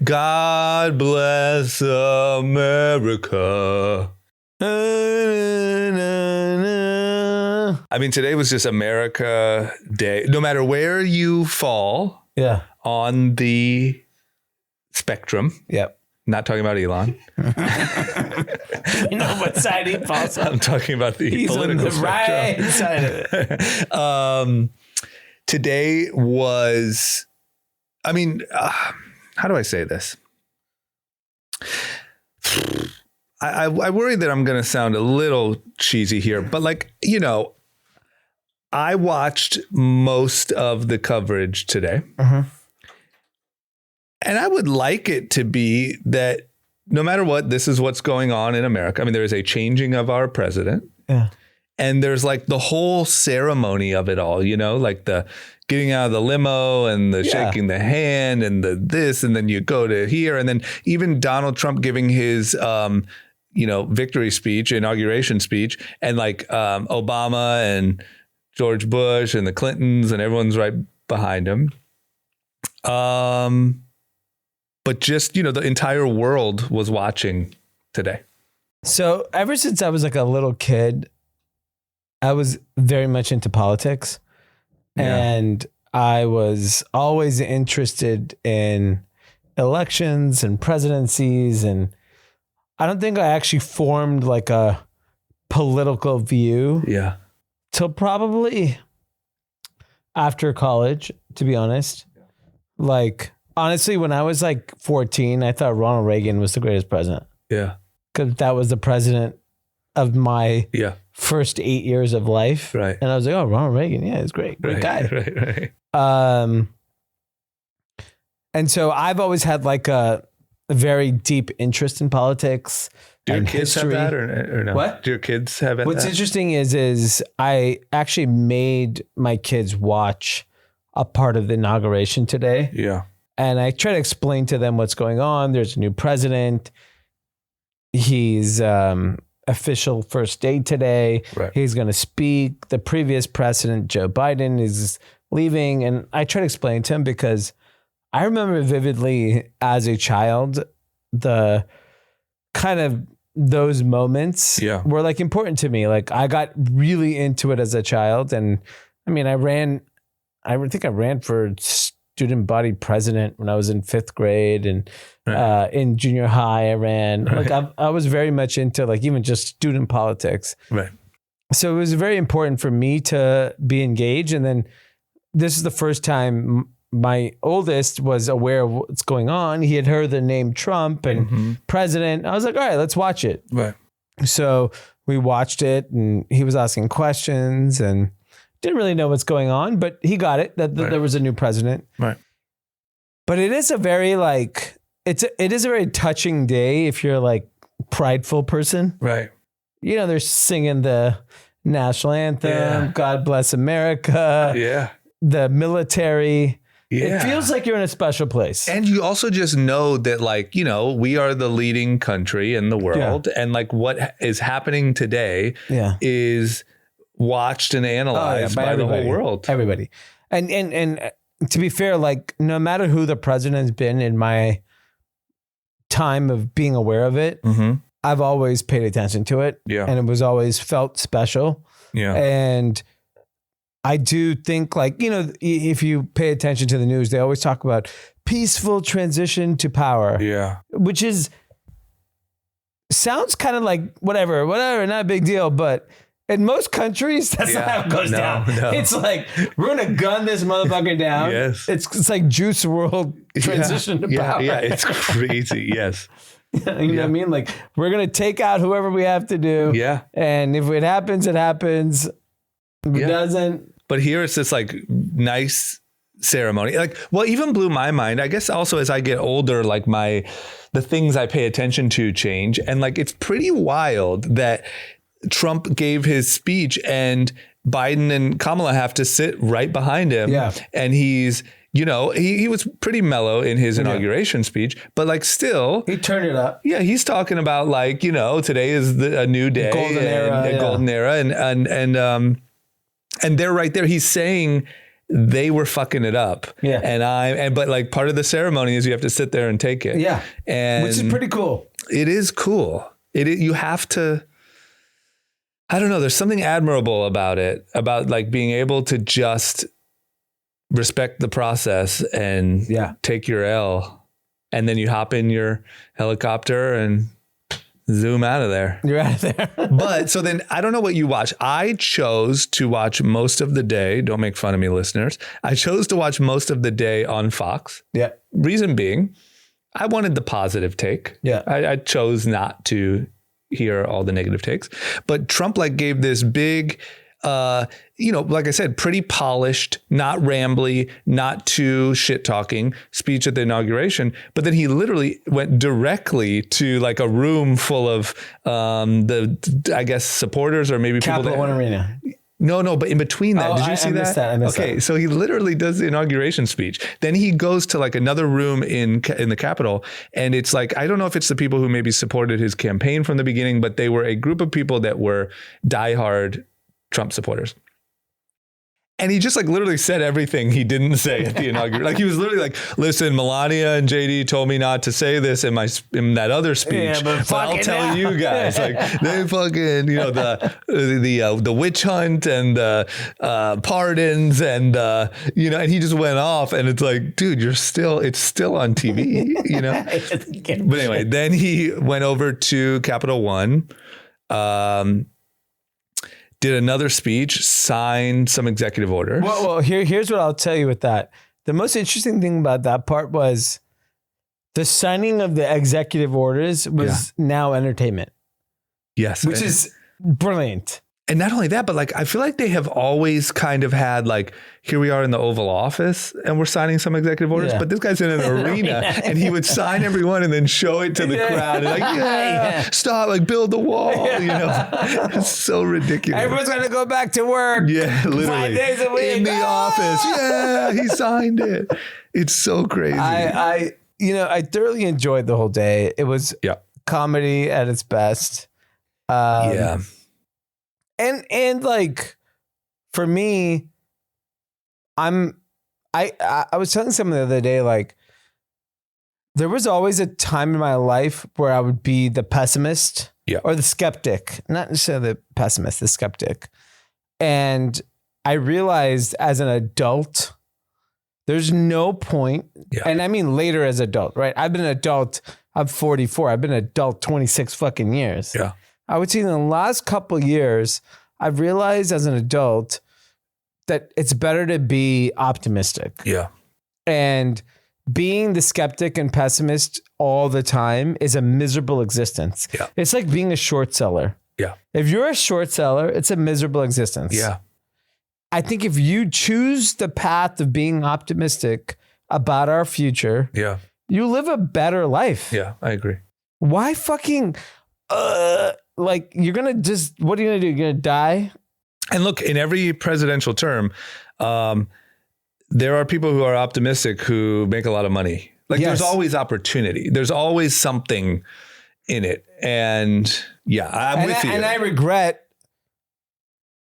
God bless America. I mean, today was just America Day. No matter where you fall on the spectrum. Yep. Not talking about Elon. You know what side he falls on. I'm talking about the political on the spectrum. right side of it. Today was, I mean, how do I say this? I worry that I'm going to sound a little cheesy here, but like, you know, I watched most of the coverage today. Uh-huh. And I would like it to be that no matter what, this is what's going on in America. I mean, there is a changing of our president. Yeah. And there's like the whole ceremony of it all, you know, like the getting out of the limo and the shaking the hand and the this, and then you go to here. And then even Donald Trump giving his, victory speech, inauguration speech, and like Obama and George Bush and the Clintons and everyone's right behind him. But just, you know, the entire world was watching today. So ever since I was like a little kid, I was very much into politics, and I was always interested in elections and presidencies. And I don't think I actually formed like a political view till probably after college, to be honest. Like, honestly, when I was like 14, I thought Ronald Reagan was the greatest president. Yeah. Because that was the president of my first 8 years of life. Right. And I was like, oh, Ronald Reagan. Yeah, he's great. Great guy. Right. And so I've always had like a very deep interest in politics. Do your kids have that or no? What? Do your kids have it? What's interesting is I actually made my kids watch a part of the inauguration today. Yeah. And I try to explain to them what's going on. There's a new president. He's official first day today. Right. He's going to speak. The previous president, Joe Biden, is leaving. And I try to explain to him because I remember vividly as a child, the kind of those moments were like important to me. Like I got really into it as a child. And I mean, I think I ran for student body president when I was in 5th grade, and in junior high I ran. Like I was very much into like even just student politics. Right. So it was very important for me to be engaged. And then this is the first time my oldest was aware of what's going on. He had heard the name Trump and president. I was like, all right, let's watch it. Right. So we watched it, and he was asking questions and didn't really know what's going on, but he got it that there was a new president. Right. But it is a very like, it is a very touching day if you're like prideful person. Right. You know, they're singing the national anthem, God Bless America. Yeah. The military. Yeah. It feels like you're in a special place. And you also just know that, like, you know, we are the leading country in the world. Yeah. And like what is happening today is watched and analyzed by the whole world. Everybody. And to be fair, like no matter who the president has been in my time of being aware of it, I've always paid attention to it. Yeah. And it was always felt special. Yeah. And I do think, like, you know, if you pay attention to the news, they always talk about peaceful transition to power. Yeah. Which sounds kind of like whatever, not a big deal. But in most countries, that's not how it goes down. No. It's like, we're going to gun this motherfucker down. Yes. It's like Juice WRLD transition to power. Yeah, it's crazy. Yes. You know what I mean? Like, we're going to take out whoever we have to do. Yeah. And if it happens, it happens. If it doesn't. But here it's this like nice ceremony. Like, well, even blew my mind. I guess also as I get older, like the things I pay attention to change. And like, it's pretty wild that Trump gave his speech and Biden and Kamala have to sit right behind him. Yeah. And he's, you know, he was pretty mellow in his inauguration speech, but like still. He turned it up. Yeah. He's talking about like, you know, today is a new day. Golden era. And they're right there. He's saying they were fucking it up. Yeah. But like part of the ceremony is you have to sit there and take it. Yeah. And which is pretty cool. It is cool. You have to, I don't know. There's something admirable about it, about like being able to just respect the process and take your L, and then you hop in your helicopter and zoom out of there. You're out of there. But so then I don't know what you watch. I chose to watch most of the day. Don't make fun of me, listeners. I chose to watch most of the day on Fox. Yeah. Reason being, I wanted the positive take. Yeah. I chose not to hear all the negative takes, but Trump like gave this big, like I said, pretty polished, not rambly, not too shit talking speech at the inauguration. But then he literally went directly to like a room full of I guess supporters or maybe Capital people. One Arena. No, but in between that, did you see I missed that? I missed that. So he literally does the inauguration speech. Then he goes to like another room in the Capitol, and it's like, I don't know if it's the people who maybe supported his campaign from the beginning, but they were a group of people that were diehard Trump supporters. And he just like literally said everything he didn't say at the inauguration. Like he was literally like, listen, Melania and JD told me not to say this in that other speech, but I'll tell you guys, like they fucking, the witch hunt and pardons and, and he just went off, and it's like, dude, it's still on TV, But anyway, then he went over to Capital One, did another speech, signed some executive orders. Well, here's what I'll tell you with that. The most interesting thing about that part was the signing of the executive orders was now entertainment. Yes. Which is brilliant. And not only that, but like, I feel like they have always kind of had like, here we are in the Oval Office and we're signing some exetive orders, but this guy's in an arena and he would sign everyone and then show it to the crowd and like, stop, like build the wall, It's so ridiculous. Everyone's going to go back to work. Yeah, literally. 5 days a week. In the office. Yeah, he signed it. It's so crazy. I thoroughly enjoyed the whole day. It was comedy at its best. And like, for me, I was telling someone the other day, like, there was always a time in my life where I would be the pessimist or the skeptic, not necessarily the pessimist, the skeptic. And I realized as an adult, there's no point. Yeah. And I mean, later as adult, right? I've been an adult. I'm 44. I've been an adult 26 fucking years. Yeah. I would say in the last couple of years, I've realized as an adult that it's better to be optimistic. Yeah. And being the skeptic and pessimist all the time is a miserable existence. Yeah. It's like being a short seller. Yeah. If you're a short seller, it's a miserable existence. Yeah. I think if you choose the path of being optimistic about our future, you live a better life. Yeah, I agree. Why fucking... like you're going to just, what are you going to do? You're going to die? And look, in every presidential term, there are people who are optimistic who make a lot of money. Like there's always opportunity. There's always something in it. And I'm with you. And I regret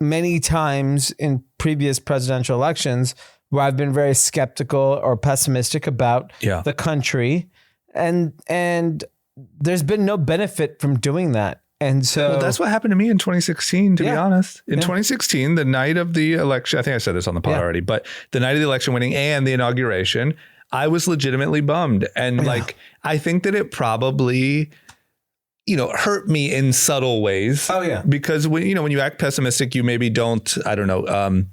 many times in previous presidential elections where I've been very skeptical or pessimistic about the country. And there's been no benefit from doing that. And so that's what happened to me in 2016, to be honest. In 2016, the night of the election, I think I said this on the pod already, but the night of the election winning and the inauguration, I was legitimately bummed. And like, I think that it probably, hurt me in subtle ways. Oh yeah. Because when you act pessimistic, you maybe don't, I don't know,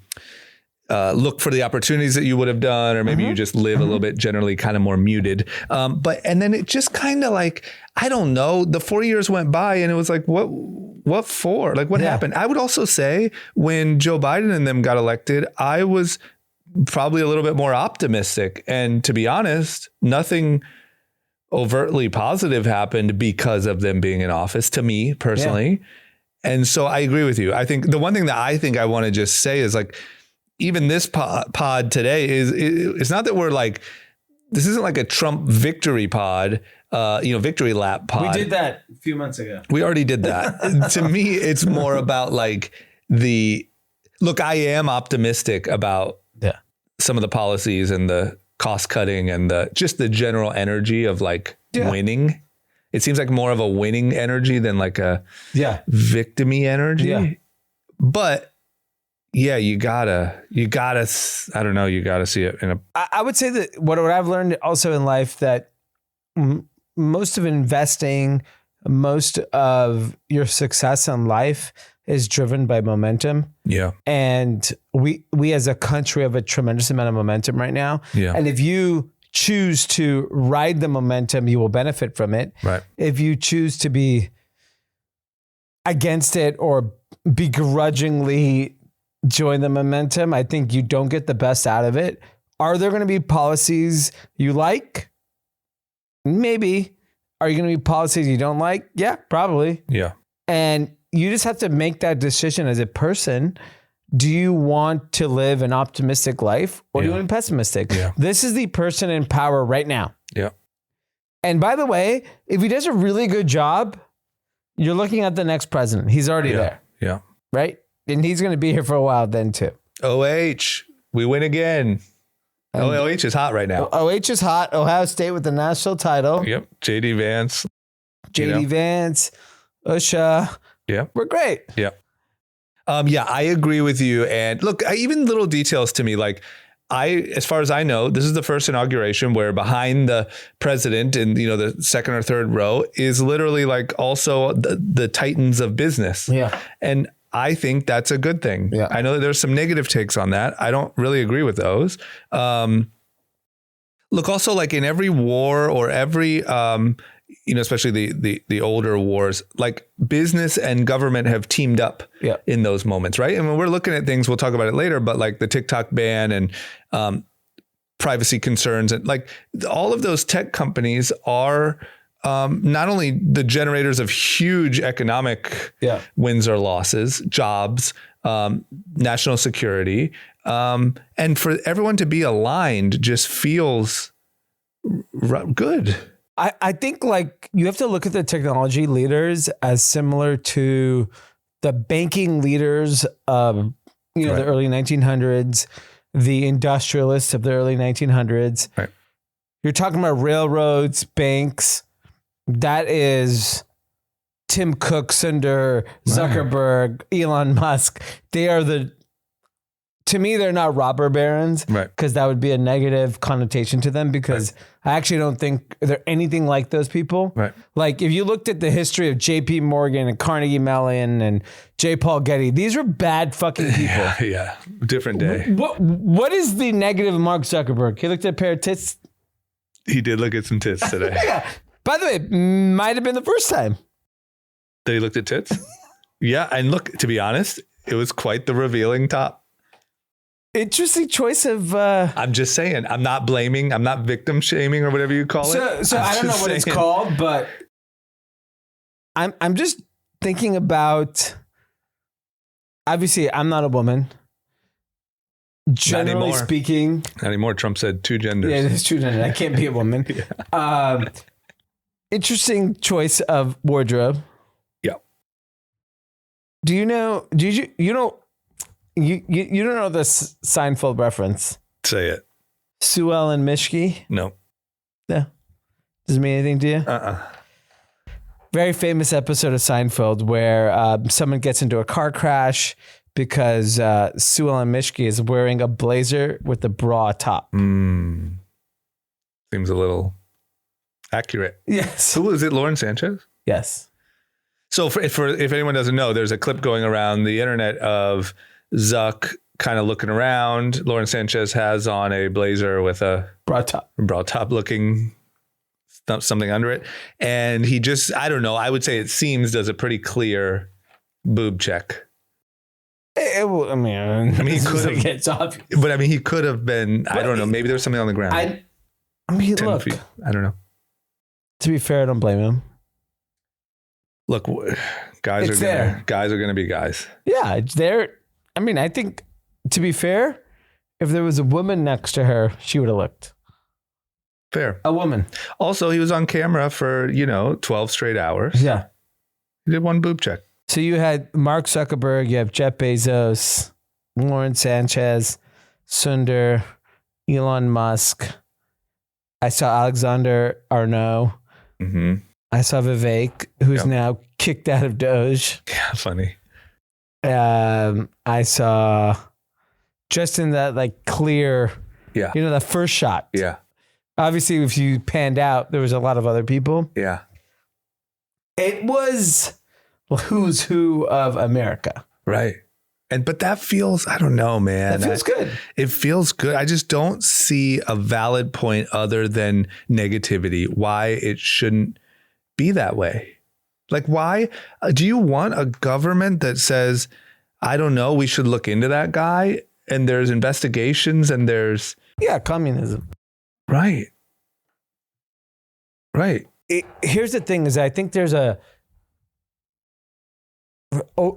look for the opportunities that you would have done, or maybe you just live a little bit generally kind of more muted. And then it just kind of like, I don't know, the 4 years went by and it was like, what for? Like what happened? I would also say when Joe Biden and them got elected, I was probably a little bit more optimistic. And to be honest, nothing overtly positive happened because of them being in office to me personally. Yeah. And so I agree with you. I think the one thing that I think I want to just say is like, even this pod today it's not that we're like, this isn't like a Trump victory pod, victory lap pod. We did that a few months ago. We already did that. To me, it's more about like look, I am optimistic about some of the policies and the cost cutting and just the general energy of like winning. It seems like more of a winning energy than like a victim-y energy. Yeah. But yeah, you gotta, I don't know, you gotta see it in a. I would say that what I've learned also in life that most of investing, most of your success in life is driven by momentum. Yeah. And we as a country have a tremendous amount of momentum right now. Yeah. And if you choose to ride the momentum, you will benefit from it. Right. If you choose to be against it or begrudgingly join the momentum, I think you don't get the best out of it. Are there going to be policies you like? Maybe. Are you going to be policies you don't like? Yeah, probably. Yeah. And you just have to make that decision as a person. Do you want to live an optimistic life or do you want to be pessimistic? Yeah. This is the person in power right now. Yeah. And by the way, if he does a really good job, you're looking at the next president. He's already there. Yeah. Right? And he's going to be here for a while then too. OH, we win again. OH is hot right now. OH is hot. Ohio State with the national title. Yep. JD Vance. Vance, Usha. Yeah. We're great. Yeah. Yeah, I agree with you. And look, even little details to me, like as far as I know, this is the first inauguration where behind the president in, the second or third row is literally like also the titans of business. Yeah. And I think that's a good thing. Yeah. I know that there's some negative takes on that. I don't really agree with those. Look, also like in every war or every, especially the older wars, like business and government have teamed up in those moments, right? And when we're looking at things, we'll talk about it later, but like the TikTok ban and privacy concerns and like all of those tech companies are not only the generators of huge economic wins or losses, jobs, national security, and for everyone to be aligned just feels good. I think like you have to look at the technology leaders as similar to the banking leaders of, the early 1900s, the industrialists of the early 1900s. Right. You're talking about railroads, banks. That is Tim Cook, Sundar, Zuckerberg, Elon Musk. They are to me, they're not robber barons, right? Because that would be a negative connotation to them because I actually don't think they're anything like those people. Right. Like if you looked at the history of J.P. Morgan and Carnegie Mellon and J. Paul Getty, these were bad fucking people. Yeah. Different day. What is the negative of Mark Zuckerberg? He looked at a pair of tits. He did look at some tits today. Yeah. By the way, might have been the first time that he looked at tits. Yeah. And look, to be honest, it was quite the revealing top. Interesting choice of. I'm just saying. I'm not blaming. I'm not victim shaming or whatever you call it. So I don't know what it's called, but I'm just thinking about. Obviously, I'm not a woman. Generally speaking, not anymore. Trump said 2 genders. Yeah, there's 2 genders. I can't be a woman. Interesting choice of wardrobe. Yeah. Do you know? You know? You don't know this Seinfeld reference? Say it. Sue Ellen Mishke? No. Yeah. Doesn't mean anything to you? Very famous episode of Seinfeld where someone gets into a car crash because Sue Ellen Mishke is wearing a blazer with a bra top. Seems a little accurate. Yes. Who is it? Lauren Sanchez? Yes. So if anyone doesn't know, there's a clip going around the internet of Zuck kind of looking around. Lauren Sanchez has on a blazer with a bra top looking something under it. And he just, I don't know, I would say it seems does a pretty clear boob check. I mean, he could have, it's obvious. But I mean, he could have been, I don't know, maybe there's something on the ground. I mean, 10 look, feet. I don't know. To be fair, I don't blame him. Look, guys are going to be guys. Yeah, it's there. I mean, I think, to be fair, if there was a woman next to her, she would have looked. Fair. A woman. Also, he was on camera for, 12 straight hours. Yeah. He did 1 boob check. So you had Mark Zuckerberg, you have Jeff Bezos, Lauren Sanchez, Sundar, Elon Musk. I saw Alexander Arnault. Mm-hmm. I saw Vivek, who's now kicked out of Doge. Yeah, funny. I saw just in that like clear, the first shot. Yeah. Obviously, if you panned out, there was a lot of other people. Yeah. It was who's who of America. Right. But that feels, I don't know, man. That feels good. It feels good. I just don't see a valid point other than negativity, why it shouldn't be that way. Like, why do you want a government that says, I don't know, we should look into that guy, and there's investigations and there's communism. Right. Here's the thing is I think there's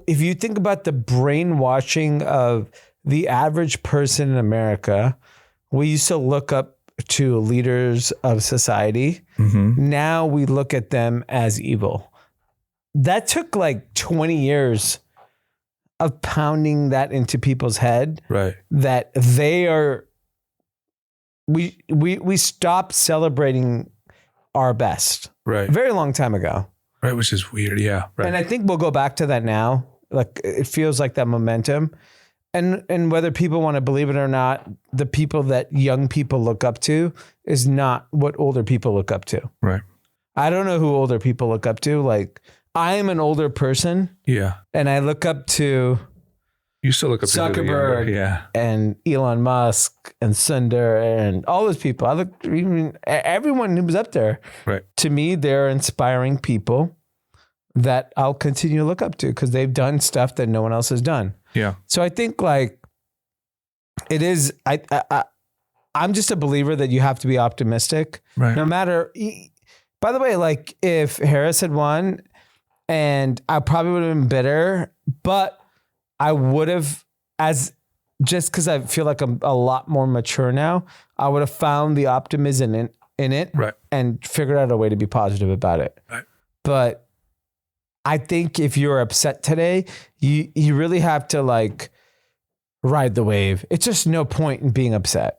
if you think about the brainwashing of the average person in America, we used to look up to leaders of society. Mm-hmm. Now we look at them as evil. That took like 20 years of pounding that into people's head. Right. That they are, we stopped celebrating our best. Right. A very long time ago. Right. Which is weird. Yeah. Right. And I think we'll go back to that now. Like it feels like that momentum. And whether people want to believe it or not, the people that young people look up to is not what older people look up to. Right. I don't know who older people look up to. Like I am an older person. Yeah. And I look up to you still look up Zuckerberg to and Elon Musk and Sundar and all those people. I look even everyone who was up there. Right. To me, they're inspiring people that I'll continue to look up to because they've done stuff that no one else has done. Yeah. So I think like it is, I'm just a believer that you have to be optimistic. Right. No matter, by the way, like if Harris had won and I probably would have been bitter, but I would have, just because I feel like I'm a lot more mature now, I would have found the optimism in it right. and figured out a way to be positive about it. Right. But I think if you're upset today, you really have to like ride the wave. It's just no point in being upset.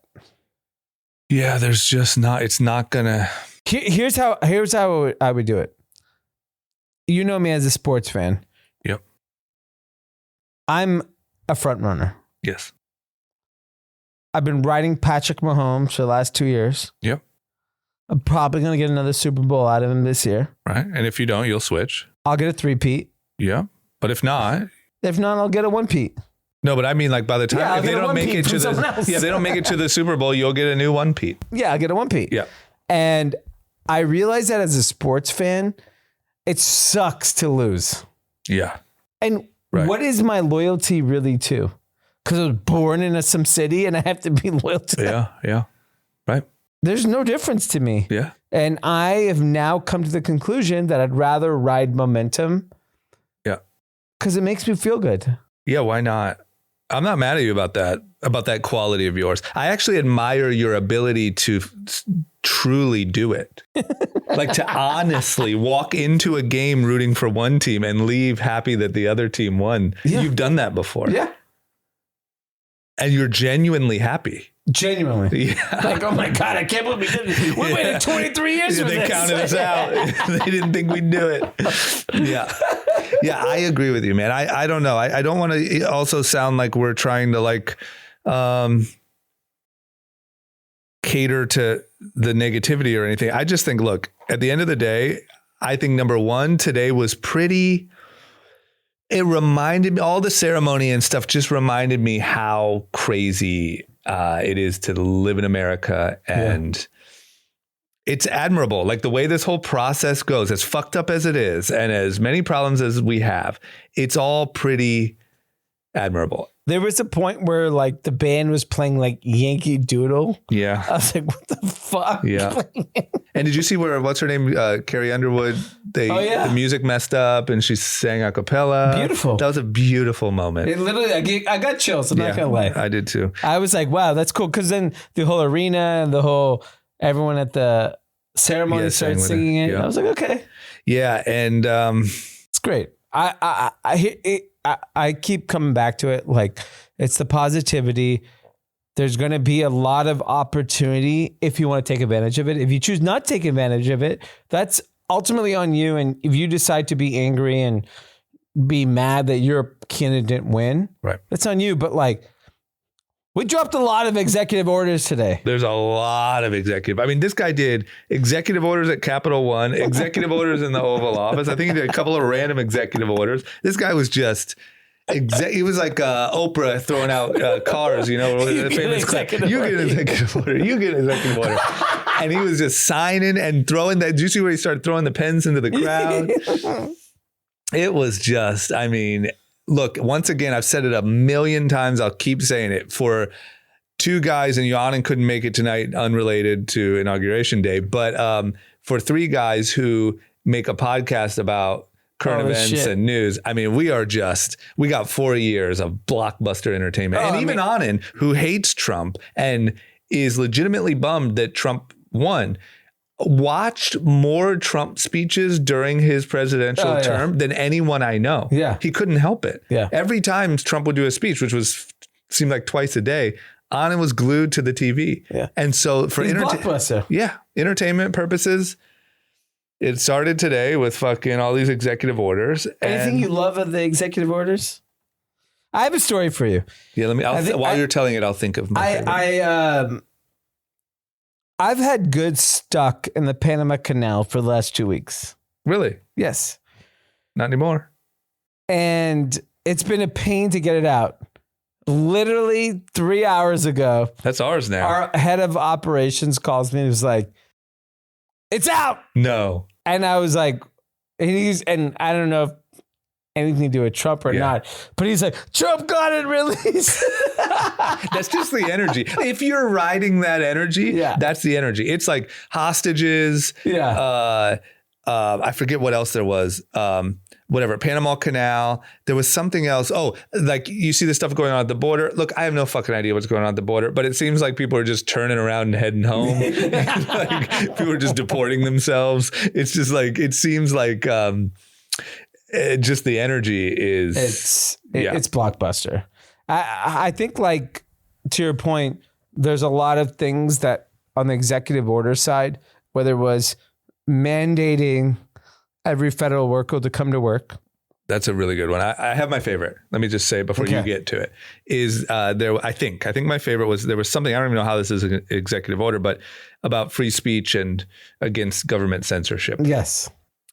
Yeah, there's just not, it's not gonna. Here's how I would do it. You know me as a sports fan. Yep. I'm a front runner. Yes. I've been riding Patrick Mahomes for the last 2 years. Yep. I'm probably going to get another Super Bowl out of him this year. Right. And if you don't, you'll switch. I'll get a 3-peat. Yeah. But if not, I'll get a 1-peat. No, but I mean, like by the time if they don't make it to they don't make it to the Super Bowl, you'll get a new 1-peat. Yeah, I'll get a 1-peat. Yeah. And I realize that as a sports fan, it sucks to lose. Yeah. And what is my loyalty really to? Because I was born in some city and I have to be loyal to them. Yeah. Right. There's no difference to me. Yeah. And I have now come to the conclusion that I'd rather ride momentum. Yeah. Because it makes me feel good. Yeah. Why not? I'm not mad at you about that quality of yours. I actually admire your ability to truly do it. Like to honestly walk into a game rooting for one team and leave happy that the other team won. Yeah. You've done that before. Yeah. And you're genuinely happy. Genuinely. Yeah. Like, oh my God, I can't believe we did this. We waited 23 years for this. They counted us out. They didn't think we'd do it. Yeah. Yeah, I agree with you, man. I don't know. I don't want to also sound like we're trying to like cater to the negativity or anything. I just think, look, at the end of the day, I think number one, today was pretty. It reminded me, all the ceremony and stuff just reminded me how crazy it is to live in America. And it's admirable. Like the way this whole process goes, as fucked up as it is, and as many problems as we have, it's all pretty admirable. There was a point where like the band was playing like Yankee Doodle. Yeah. I was like, what the fuck? Yeah. And did you see what's her name? Carrie Underwood, the music messed up and she sang a cappella. Beautiful. That was a beautiful moment. It literally, I got chills. I'm not going to lie. I did too. I was like, wow, that's cool. Cause then the whole arena and everyone at the ceremony started singing it. Yeah. I was like, okay. Yeah. And it's great. I keep coming back to it. Like it's the positivity. There's going to be a lot of opportunity if you want to take advantage of it. If you choose not to take advantage of it, that's ultimately on you. And if you decide to be angry and be mad that your candidate didn't win, right, that's on you. But like, we dropped a lot of executive orders today. There's a lot of executive. I mean, this guy did executive orders at Capital One, executive orders in the Oval Office. I think he did a couple of random executive orders. This guy was just... he was like Oprah throwing out cars, you know, the famous clip. You get an executive order. You get an executive order. And he was just signing and throwing that. Did you see where he started throwing the pens into the crowd? It was just, I mean, look, once again, I've said it a million times. I'll keep saying it. For two guys, and Yohanan couldn't make it tonight, unrelated to Inauguration Day, but for three guys who make a podcast about current events and news. I mean, we got 4 years of blockbuster entertainment. And even Anand, who hates Trump and is legitimately bummed that Trump won, watched more Trump speeches during his presidential term than anyone I know. Yeah. He couldn't help it. Yeah. Every time Trump would do a speech, which seemed like twice a day, Anand was glued to the TV. Yeah. And so for entertainment purposes, it started today with fucking all these executive orders. Anything you love of the executive orders? I have a story for you. Yeah, while you're telling it, I'll think of my I've had goods stuck in the Panama Canal for the last 2 weeks. Really? Yes. Not anymore. And it's been a pain to get it out. Literally 3 hours ago. That's ours now. Our head of operations calls me and was like, "It's out." No. And I was like, and I don't know if anything to do with Trump or not, but he's like, "Trump got it released." That's just the energy. If you're riding that energy, that's the energy. It's like hostages. Yeah. I forget what else there was. Whatever, Panama Canal. There was something else. Oh, like you see the stuff going on at the border. Look, I have no fucking idea what's going on at the border, but it seems like people are just turning around and heading home. Like, people are just deporting themselves. It's just like, it seems like just the energy is. It's blockbuster. I think, like, to your point, there's a lot of things that on the executive order side, whether it was mandating every federal worker to come to work. That's a really good one. I have my favorite. Let me just say before you get to it is I think my favorite was, there was something, I don't even know how this is an executive order, but about free speech and against government censorship. Yes.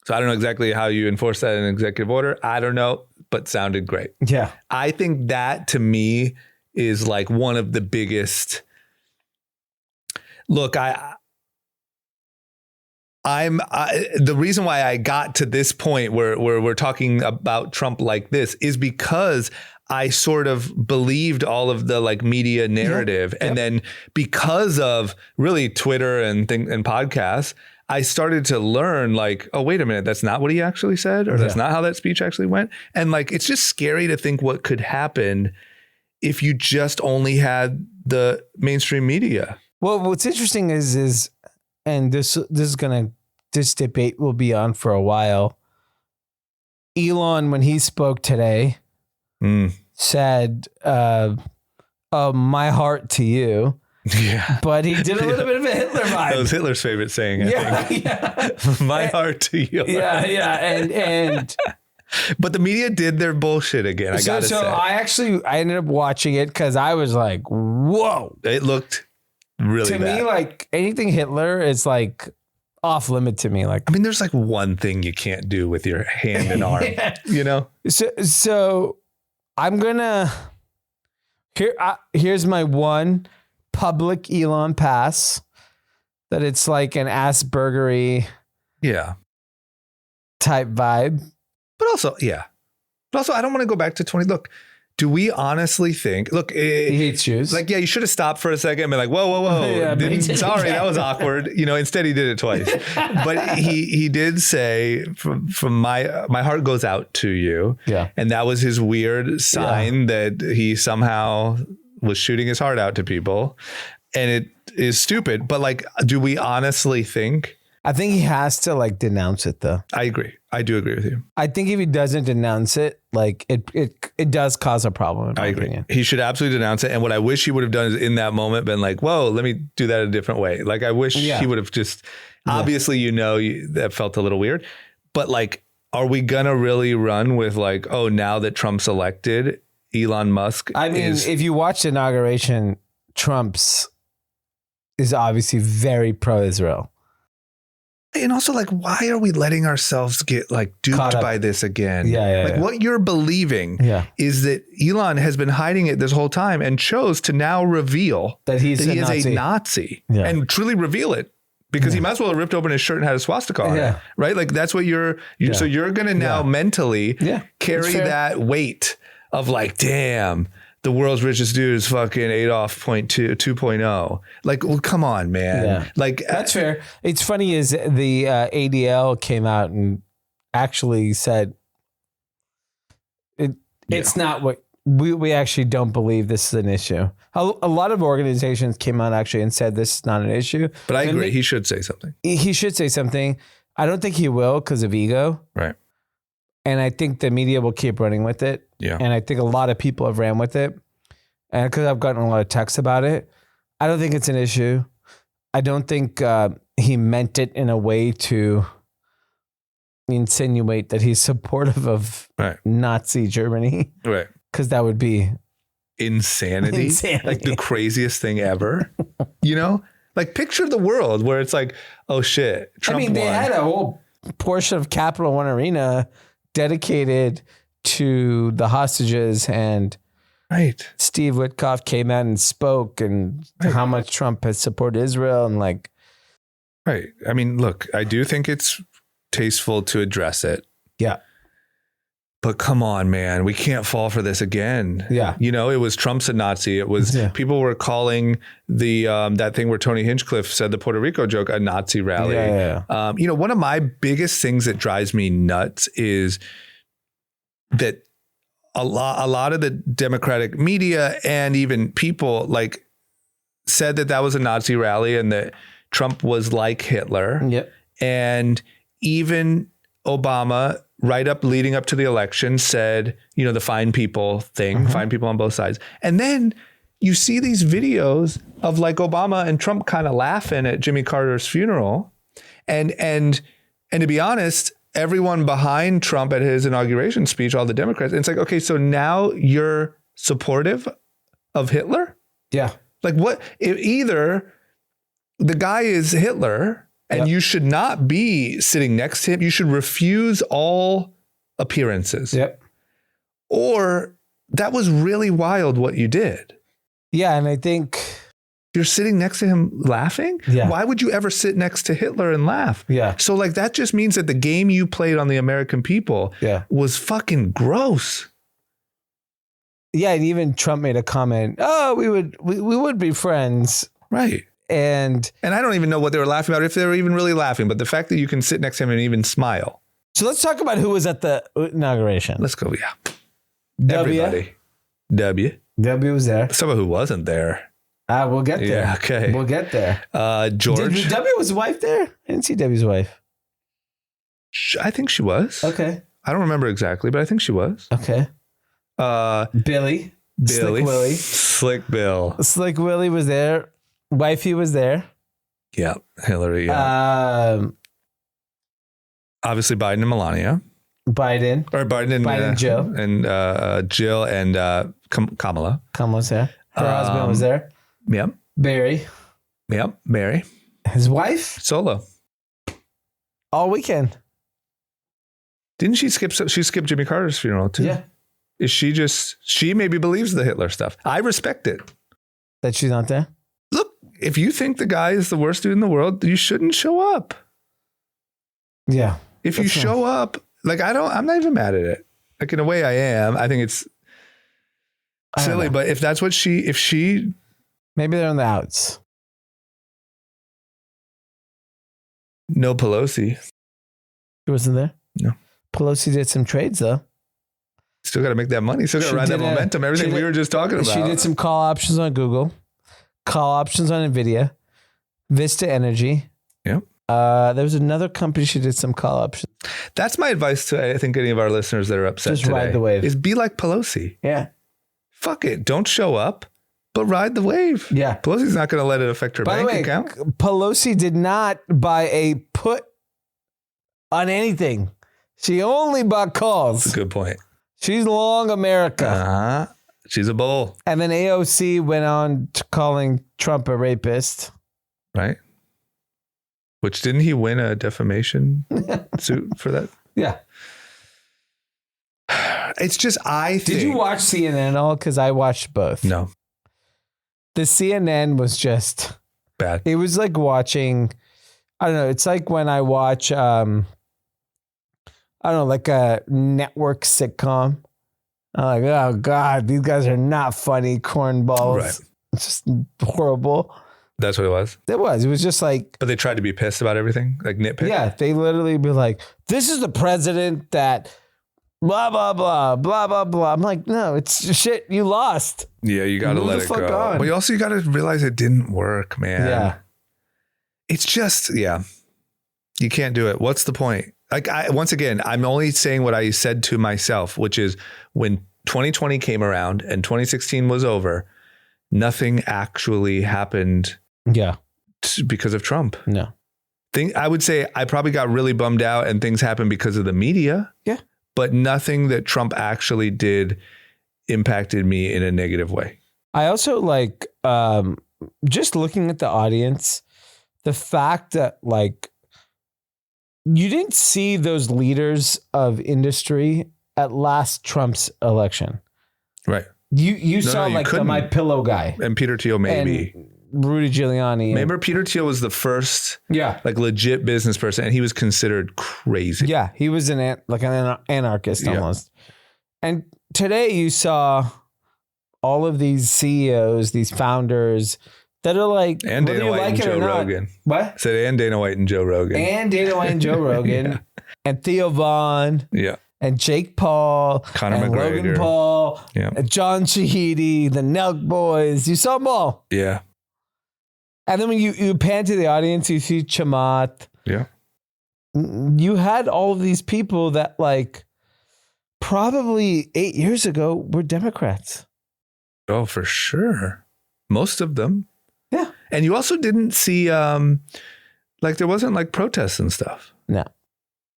So I don't know exactly how you enforce that in an executive order. I don't know, but sounded great. Yeah. I think that to me is like one of the biggest. Look, the reason why I got to this point where we're talking about Trump like this is because I sort of believed all of the like media narrative. And then because of really Twitter and podcasts, I started to learn like, oh, wait a minute, that's not what he actually said, or that's not how that speech actually went. And like, it's just scary to think what could happen if you just only had the mainstream media. Well, what's interesting is and this debate will be on for a while. Elon, when he spoke today, said, "Oh, my heart to you." Yeah, but he did a little bit of a Hitler vibe. That was Hitler's favorite saying. I think. My heart to you. Yeah, and. But the media did their bullshit again. I gotta say. I ended up watching it because I was like, "Whoa!" It looked really to bad. Me, like anything Hitler is like off limit to me. Like, I mean, there's like one thing you can't do with your hand and arm, you know? So I'm gonna, here's my one public Elon pass that it's like an Aspergery type vibe. But also, I don't want to go back to 20. Look, do we honestly think, look, he hates shoes. Like, you should have stopped for a second and been like, whoa. Sorry, that was awkward. You know, instead he did it twice. But he did say from my heart goes out to you. Yeah. And that was his weird sign that he somehow was shooting his heart out to people. And it is stupid. But like, do we honestly think I think he has to like denounce it though. I agree. I do agree with you. I think if he doesn't denounce it, like it does cause a problem. In my opinion. He should absolutely denounce it. And what I wish he would have done is in that moment been like, whoa, let me do that a different way. Like I wish he would have just, obviously, that felt a little weird, but like, are we going to really run with like, oh, now that Trump's elected, Elon Musk? I mean, if you watch the inauguration, Trump's is obviously very pro-Israel. And also, like, why are we letting ourselves get like duped by this again? What you're believing is that Elon has been hiding it this whole time and chose to now reveal that he is a Nazi and truly reveal it, because he might as well have ripped open his shirt and had a swastika on it, right? Like that's what so you're going to now mentally carry that weight of like, damn, the world's richest dude is fucking Adolf 2.0. Like, well, come on, man. Yeah. Like that's fair. It's funny is the ADL came out and actually said it's not what we actually don't believe this is an issue. A lot of organizations came out actually and said this is not an issue. But I agree. He should say something. He should say something. I don't think he will because of ego. Right. And I think the media will keep running with it. Yeah. And I think a lot of people have ran with it. And because I've gotten a lot of texts about it, I don't think it's an issue. I don't think he meant it in a way to insinuate that he's supportive of Nazi Germany. Right. Because that would be insanity. Like the craziest thing ever. You know? Like picture the world where it's like, oh shit, Trump won. They had a whole portion of Capital One Arena dedicated to the hostages, and Steve Witkoff came out and spoke and how much Trump has supported Israel and like. Right. I mean, look, I do think it's tasteful to address it. Yeah. But come on, man, we can't fall for this again. Yeah. You know, it was Trump's a Nazi. It was people were calling the that thing where Tony Hinchcliffe said the Puerto Rico joke a Nazi rally. You know, one of my biggest things that drives me nuts is that a lot of the Democratic media and even people like said that was a Nazi rally and that Trump was like Hitler. Yep. And even Obama, leading up to the election, said, you know, the fine people thing, fine people on both sides. And then you see these videos of like Obama and Trump kind of laughing at Jimmy Carter's funeral. And to be honest, everyone behind Trump at his inauguration speech, all the Democrats, it's like, okay, so now you're supportive of Hitler? Yeah. Like what? Either the guy is Hitler and you should not be sitting next to him. You should refuse all appearances. Yep. Or that was really wild what you did. Yeah. And I think you're sitting next to him laughing. Yeah. Why would you ever sit next to Hitler and laugh? Yeah. So like, that just means that the game you played on the American people was fucking gross. Yeah. And even Trump made a comment, oh, we would be friends. Right. And I don't even know what they were laughing about, if they were even really laughing, but the fact that you can sit next to him and even smile. So let's talk about who was at the inauguration. Let's go. Yeah. W. Everybody. W was there. Some of who wasn't there. We'll get there. Yeah. Okay. We'll get there. George. W was wife there? I didn't see W's wife. I think she was. Okay. I don't remember exactly, but I think she was. Okay. Billy. Slick Willie. Slick Bill. Slick Willie was there. Wifey was there. Yeah. Hillary. Yeah. Obviously Biden and Melania. Biden and Jill. And Jill and Kamala. Kamala's there. Her husband was there. Yep. Barry. Yep. Barry. His wife. Solo. All weekend. Didn't she skip? She skipped Jimmy Carter's funeral too. Yeah. Is she maybe believes the Hitler stuff. I respect it. That she's not there? Look, if you think the guy is the worst dude in the world, you shouldn't show up. Yeah. If you show up, like I'm not even mad at it. Like in a way I am. I think it's silly, but if that's what if she. Maybe they're on the outs. No Pelosi. She wasn't there? No. Pelosi did some trades though. Still got to make that money. Still got to ride that momentum. Everything we were just talking about. She did some call options on Google, call options on NVIDIA, Vista Energy. Yep. There was another company she did some call options. That's my advice to, I think, any of our listeners that are upset Just today. ride the wave. Is be like Pelosi. Yeah. Fuck it. Don't show up, but ride the wave. Yeah. Pelosi's not going to let it affect her bank account. Pelosi did not buy a put on anything. She only bought calls. That's a good point. She's long America. She's a bull. And then AOC went on to calling Trump a rapist. Right. Which, didn't he win a defamation suit for that? Yeah. It's just, I think. Did you watch CNN at all? Because I watched both. No. The CNN was just bad. It was like watching, I don't know. It's like when I watch, I don't know, like a network sitcom. I'm like, oh God, these guys are not funny cornballs. Right. It's just horrible. That's what it was? It was. It was just like. But they tried to be pissed about everything? Like nitpick? Yeah. They literally be like, this is the president that blah, blah, blah, blah, blah, blah. I'm like, no, it's shit. You lost. Yeah, you got to let it go. On. But you got to realize it didn't work, man. Yeah. It's just, you can't do it. What's the point? Like, once again, I'm only saying what I said to myself, which is when 2020 came around and 2016 was over, nothing actually happened. Yeah. Because of Trump. No. I would say I probably got really bummed out and things happened because of the media. Yeah. But nothing that Trump actually did impacted me in a negative way. I also like, just looking at the audience, the fact that like, you didn't see those leaders of industry at last Trump's election. Right. You saw like the My Pillow guy. And Peter Thiel, maybe. And Rudy Giuliani. Remember, Peter Thiel was the first like legit business person, and he was considered crazy. Yeah, he was an anarchist almost. And today you saw all of these CEOs, these founders that are like, and Dana White and Joe Rogan. What? I said, and Dana White and Joe Rogan. And Dana White and Joe Rogan. And Theo Vaughn. Yeah. And Jake Paul. Conor and McGregor. Logan Paul. Yeah. And John Shahidi. The Nelk Boys. You saw them all. Yeah. And then when you pan to the audience, you see Chamath. Yeah. You had all of these people that like probably 8 years ago were Democrats. Oh, for sure. Most of them. Yeah. And you also didn't see, like there wasn't like protests and stuff. No.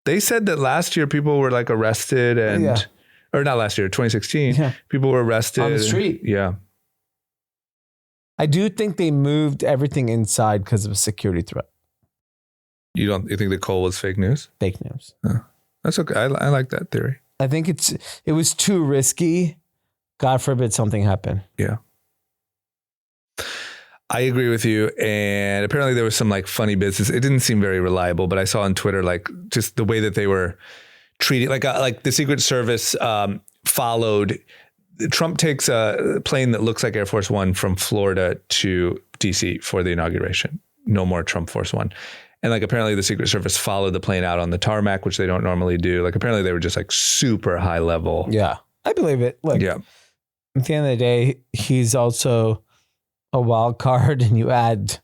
They said that last year people were like arrested and, or not last year, 2016, people were arrested. On the street. Yeah. I do think they moved everything inside because of a security threat. You think that Cole was fake news? Fake news. Oh, that's okay. I like that theory. I think it was too risky. God forbid something happened. Yeah. I agree with you. And apparently there was some like funny business. It didn't seem very reliable, but I saw on Twitter, like just the way that they were treated, like the Secret Service followed. Trump takes a plane that looks like Air Force One from Florida to DC for the inauguration. No more Trump Force One. And like apparently the Secret Service followed the plane out on the tarmac, which they don't normally do. Like apparently they were just like super high level. Yeah, I believe it. Like, at the end of the day, he's also a wild card, and you add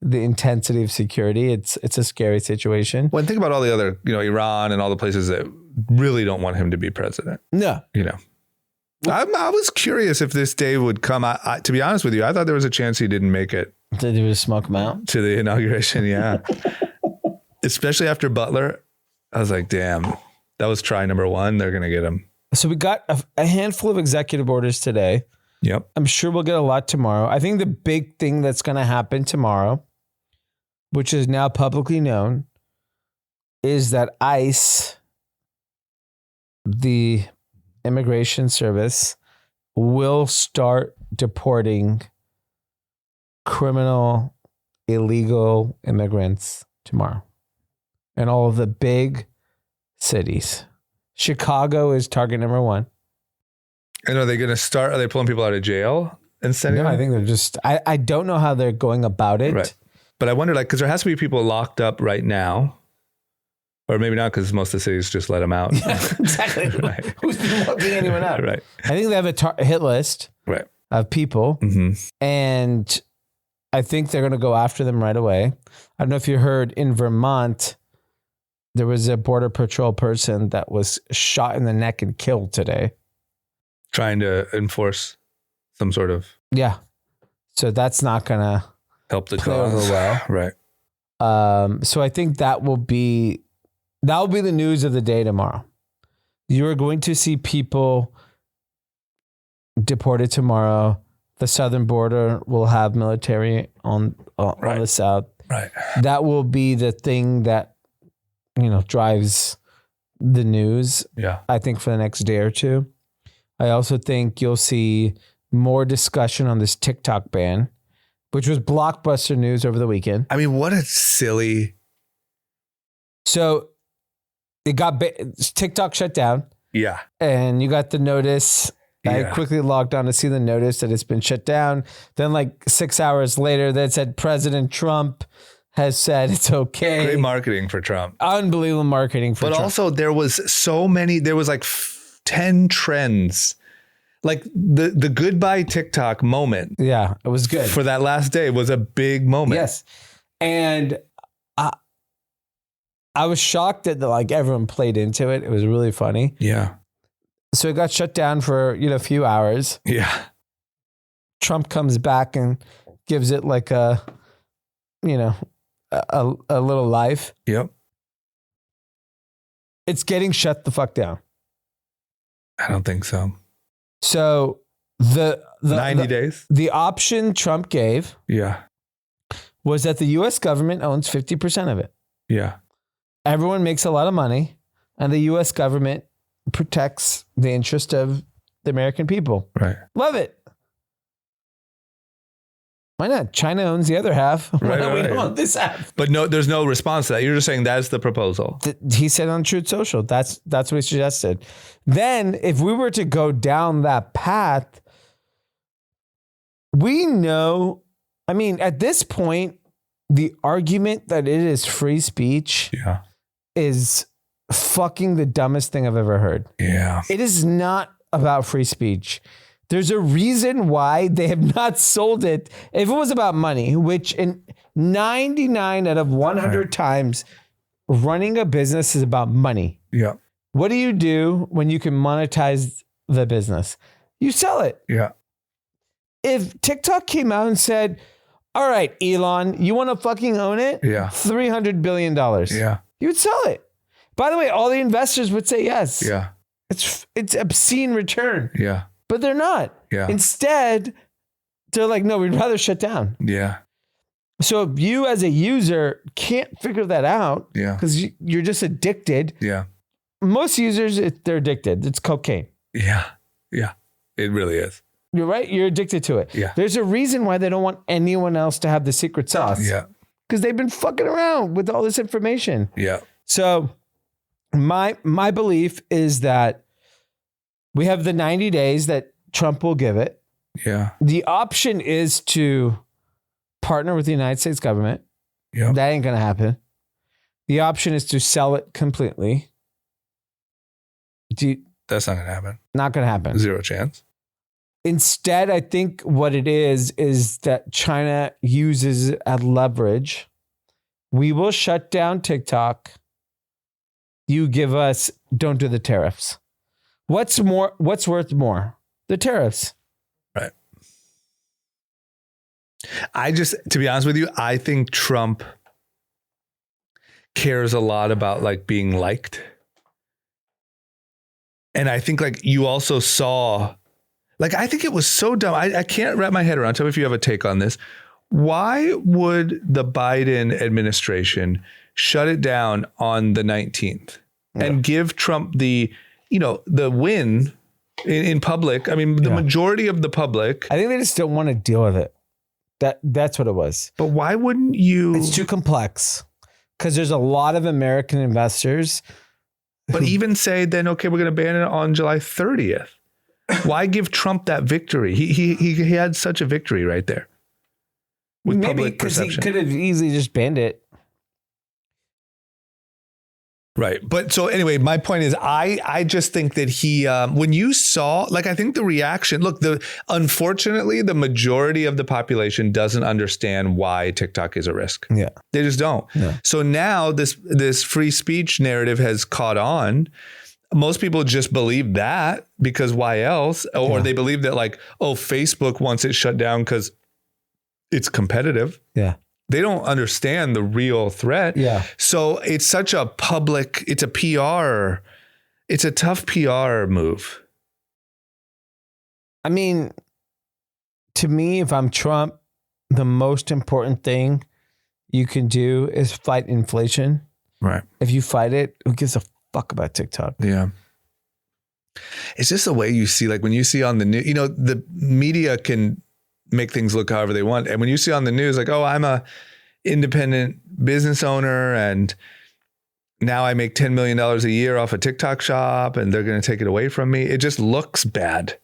the intensity of security. It's a scary situation. Well, and think about all the other, Iran and all the places that really don't want him to be president. No, I was curious if this day would come. To be honest with you, I thought there was a chance he didn't make it. Did he smoke him out? To the inauguration, yeah. Especially after Butler. I was like, damn, that was try number one. They're going to get him. So we got a handful of executive orders today. Yep. I'm sure we'll get a lot tomorrow. I think the big thing that's going to happen tomorrow, which is now publicly known, is that ICE, the Immigration Service, will start deporting criminal, illegal immigrants tomorrow in all of the big cities. Chicago is target number one. And are they going to start? Are they pulling people out of jail and sending them? I think they're just, I don't know how they're going about it. Right. But I wonder, because there has to be people locked up right now. Or maybe not, because most of the cities just let them out. Yeah, exactly. Right. Who's been locking anyone out? Right. I think they have a hit list of people. Mm-hmm. And I think they're going to go after them right away. I don't know if you heard in Vermont, there was a Border Patrol person that was shot in the neck and killed today. Trying to enforce some sort of... Yeah. So that's not going to help the play cause. over well. Right. So I think that will be the news of the day tomorrow. You are going to see people deported tomorrow. The southern border will have military on the south. Right. That will be the thing that, drives the news. Yeah. I think for the next day or two. I also think you'll see more discussion on this TikTok ban, which was blockbuster news over the weekend. I mean, what a silly... So it got TikTok shut down. Yeah. And you got the notice. I Yeah. quickly logged on to see the notice that it's been shut down. Then like 6 hours later, that said President Trump has said it's okay. Great marketing for Trump. Unbelievable marketing for Trump. But also there was there was like 10 trends. Like the goodbye TikTok moment. Yeah, it was good. For that last day was a big moment. Yes. And I was shocked that like everyone played into it. It was really funny. Yeah. So it got shut down for, a few hours. Yeah. Trump comes back and gives it like a little life. Yep. It's getting shut the fuck down. I don't think so. So the 90 days. The option Trump gave Yeah. was that the US government owns 50% of it. Yeah. Everyone makes a lot of money and the US government protects the interest of the American people. Right. Love it. Why not? China owns the other half. Why don't we own this half? But no, there's no response to that. You're just saying that's the proposal. He said on Truth Social. That's what he suggested. Then if we were to go down that path, we know, I mean, at this point, the argument that it is free speech is fucking the dumbest thing I've ever heard. Yeah. It is not about free speech. There's a reason why they have not sold it. If it was about money, which in 99 out of 100 times, running a business is about money. Yeah. What do you do when you can monetize the business? You sell it. Yeah. If TikTok came out and said, all right, Elon, you want to fucking own it? Yeah. $300 billion. Yeah. You would sell it. By the way, all the investors would say yes. Yeah. It's obscene return. Yeah. But they're not. Yeah. Instead, they're like, no, we'd rather shut down. Yeah. So if you as a user can't figure that out because you're just addicted. Yeah. Most users, they're addicted. It's cocaine. Yeah. Yeah. It really is. You're right. You're addicted to it. Yeah. There's a reason why they don't want anyone else to have the secret sauce. Yeah. Because they've been fucking around with all this information. Yeah. So my belief is that we have the 90 days that Trump will give it. Yeah. The option is to partner with the United States government. Yeah. That ain't going to happen. The option is to sell it completely. That's not going to happen. Not going to happen. Zero chance. Instead, I think what it is that China uses as leverage. We will shut down TikTok. You give us, don't do the tariffs. What's worth more? The tariffs. Right. To be honest with you, I think Trump cares a lot about like being liked. And I think like you also saw, like, I think it was so dumb. I can't wrap my head around. Tell me if you have a take on this. Why would the Biden administration shut it down on the 19th and give Trump the win in public? I mean, the majority of the public. I think they just don't want to deal with it. That's what it was. But why wouldn't you? It's too complex because there's a lot of American investors. But even say then, okay, we're going to ban it on July 30th. Why give Trump that victory? He had such a victory right there. With maybe, public because he perception. could have easily just banned it. Right. But so anyway, my point is, I just think that he, when you saw, like, I think the reaction, look, unfortunately, the majority of the population doesn't understand why TikTok is a risk. Yeah. They just don't. Yeah. So now this free speech narrative has caught on. Most people just believe that because why else? Or they believe that like, oh, Facebook wants it shut down because it's competitive. Yeah. They don't understand the real threat. Yeah. So it's such a public, it's a PR, it's a tough PR move. I mean, to me, if I'm Trump, the most important thing you can do is fight inflation. Right. If you fight it, who gives a fuck about TikTok? Yeah. It's just the way you see, like when you see on the news, the media can make things look however they want. And when you see on the news, like, oh, I'm a independent business owner and now I make $10 million a year off a TikTok shop and they're going to take it away from me. It just looks bad.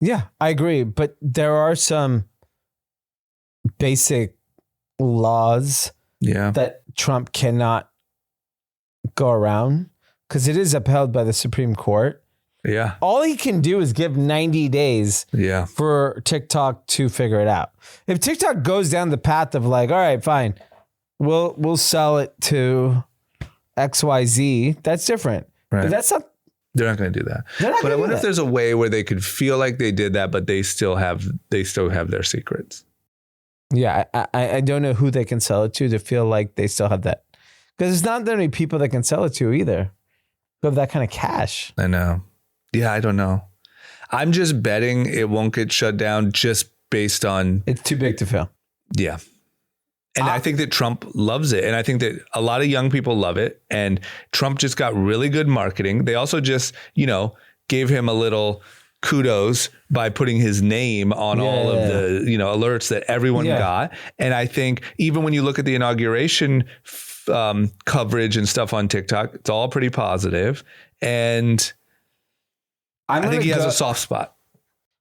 Yeah, I agree. But there are some basic laws that Trump cannot go around because it is upheld by the Supreme Court. Yeah. All he can do is give 90 days for TikTok to figure it out. If TikTok goes down the path of like, all right, fine, we'll sell it to XYZ, that's different. Right. But that's not. They're not going to do that. But I wonder if there's a way where they could feel like they did that, but they still have their secrets. Yeah, I don't know who they can sell it to feel like they still have that. Because it's not that many people that can sell it to either who have that kind of cash. I know. Yeah, I don't know. I'm just betting it won't get shut down just based on... It's too big to fail. Yeah. And I think that Trump loves it. And I think that a lot of young people love it. And Trump just got really good marketing. They also just, gave him a little kudos by putting his name on all of the, alerts that everyone got. And I think even when you look at the inauguration coverage and stuff on TikTok, it's all pretty positive. And I think he has a soft spot.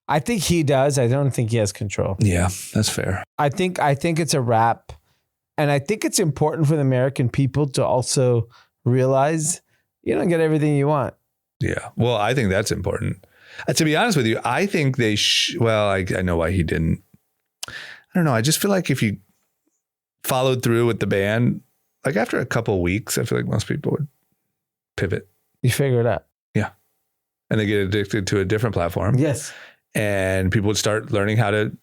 I think he does. I don't think he has control. Yeah, that's fair. I think it's a wrap. And I think it's important for the American people to also realize you don't get everything you want. Yeah. Well, I think that's important. To be honest with you, I think they I know why he didn't. I don't know. I just feel like if you followed through with the ban, like after a couple of weeks, I feel like most people would pivot. You figure it out. Yeah. And they get addicted to a different platform. Yes. And people would start learning how to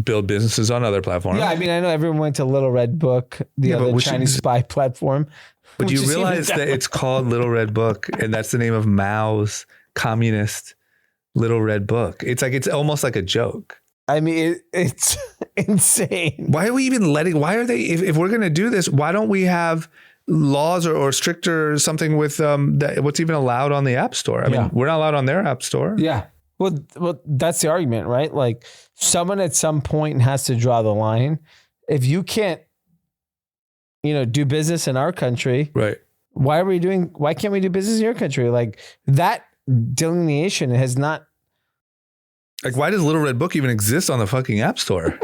build businesses on other platforms. Yeah, I mean, I know everyone went to Little Red Book, the other Chinese spy platform. But you realize that it's called Little Red Book, and that's the name of Mao's communist Little Red Book. It's almost like a joke. I mean, it's insane. Why are we even why are they, if we're going to do this, why don't we have laws or stricter something with what's even allowed on the App Store? I mean, we're not allowed on their App Store. Yeah. Well, that's the argument, right? Like someone at some point has to draw the line. If you can't, do business in our country, right? Why can't we do business in your country? Like that delineation has not. Like, why does Little Red Book even exist on the fucking App Store?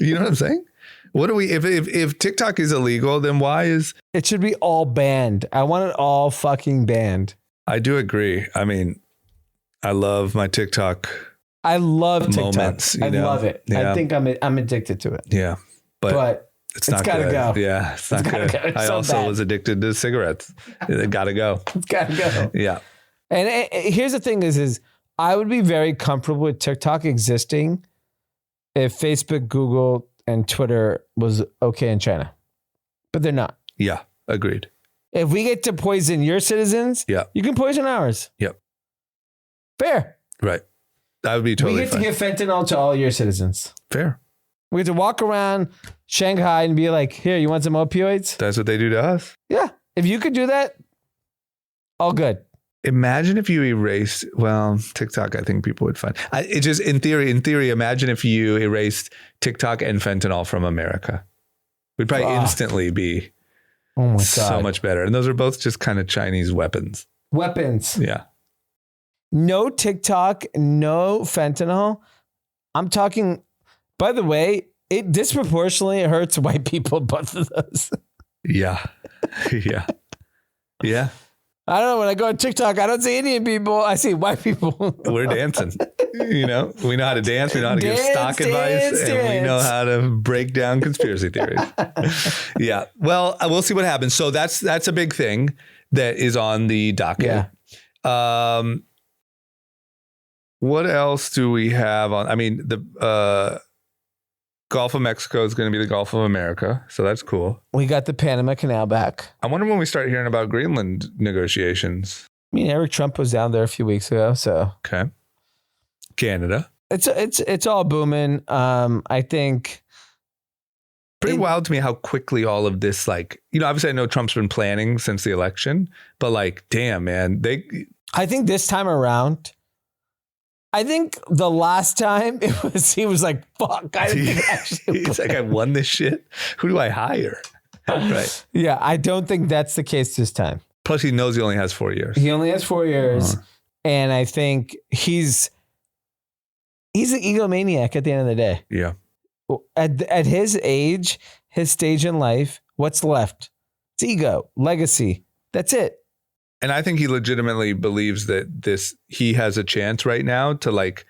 You know what I'm saying? What do we, if TikTok is illegal, then why is it should be all banned? I want it all fucking banned. I do agree. I mean, I love my TikTok. I love TikTok. Moments, I love it. Yeah. I think I'm addicted to it. Yeah. But it's gotta go. Yeah. It's not good. I also was addicted to cigarettes. It gotta go. It's gotta go. Yeah. And here's the thing is I would be very comfortable with TikTok existing if Facebook, Google, and Twitter was okay in China. But they're not. Yeah. Agreed. If we get to poison your citizens, you can poison ours. Yep. Fair. Right. That would be totally fine. We get to give fentanyl to all your citizens. Fair. We get to walk around Shanghai and be like, here, you want some opioids? That's what they do to us. Yeah. If you could do that, all good. Imagine if you erased, TikTok, I think people would find. It just, in theory, imagine if you erased TikTok and fentanyl from America. We'd probably instantly be so much better. And those are both just kind of Chinese weapons. Weapons. Yeah. No TikTok, no fentanyl. I'm talking, by the way, it disproportionately hurts white people, both of those. Yeah. Yeah. Yeah. I don't know. When I go on TikTok, I don't see Indian people. I see white people. We're dancing. We know how to dance. We know how to give stock advice. And we know how to break down conspiracy theories. Yeah. Well, we'll see what happens. So that's a big thing that is on the docket. Yeah. What else do we have on? I mean, the Gulf of Mexico is going to be the Gulf of America. So that's cool. We got the Panama Canal back. I wonder when we start hearing about Greenland negotiations. I mean, Eric Trump was down there a few weeks ago. So okay. Canada. It's all booming. I think pretty wild to me how quickly all of this, like, obviously I know Trump's been planning since the election, but like, damn, man, I think this time around, I think the last time he was like, fuck. He's like, I won this shit. Who do I hire? Right. Yeah. I don't think that's the case this time. Plus he knows he only has 4 years. He only has 4 years. And I think he's an egomaniac at the end of the day. Yeah. At his age, his stage in life, what's left? It's ego, legacy. That's it. And I think he legitimately believes that he has a chance right now to like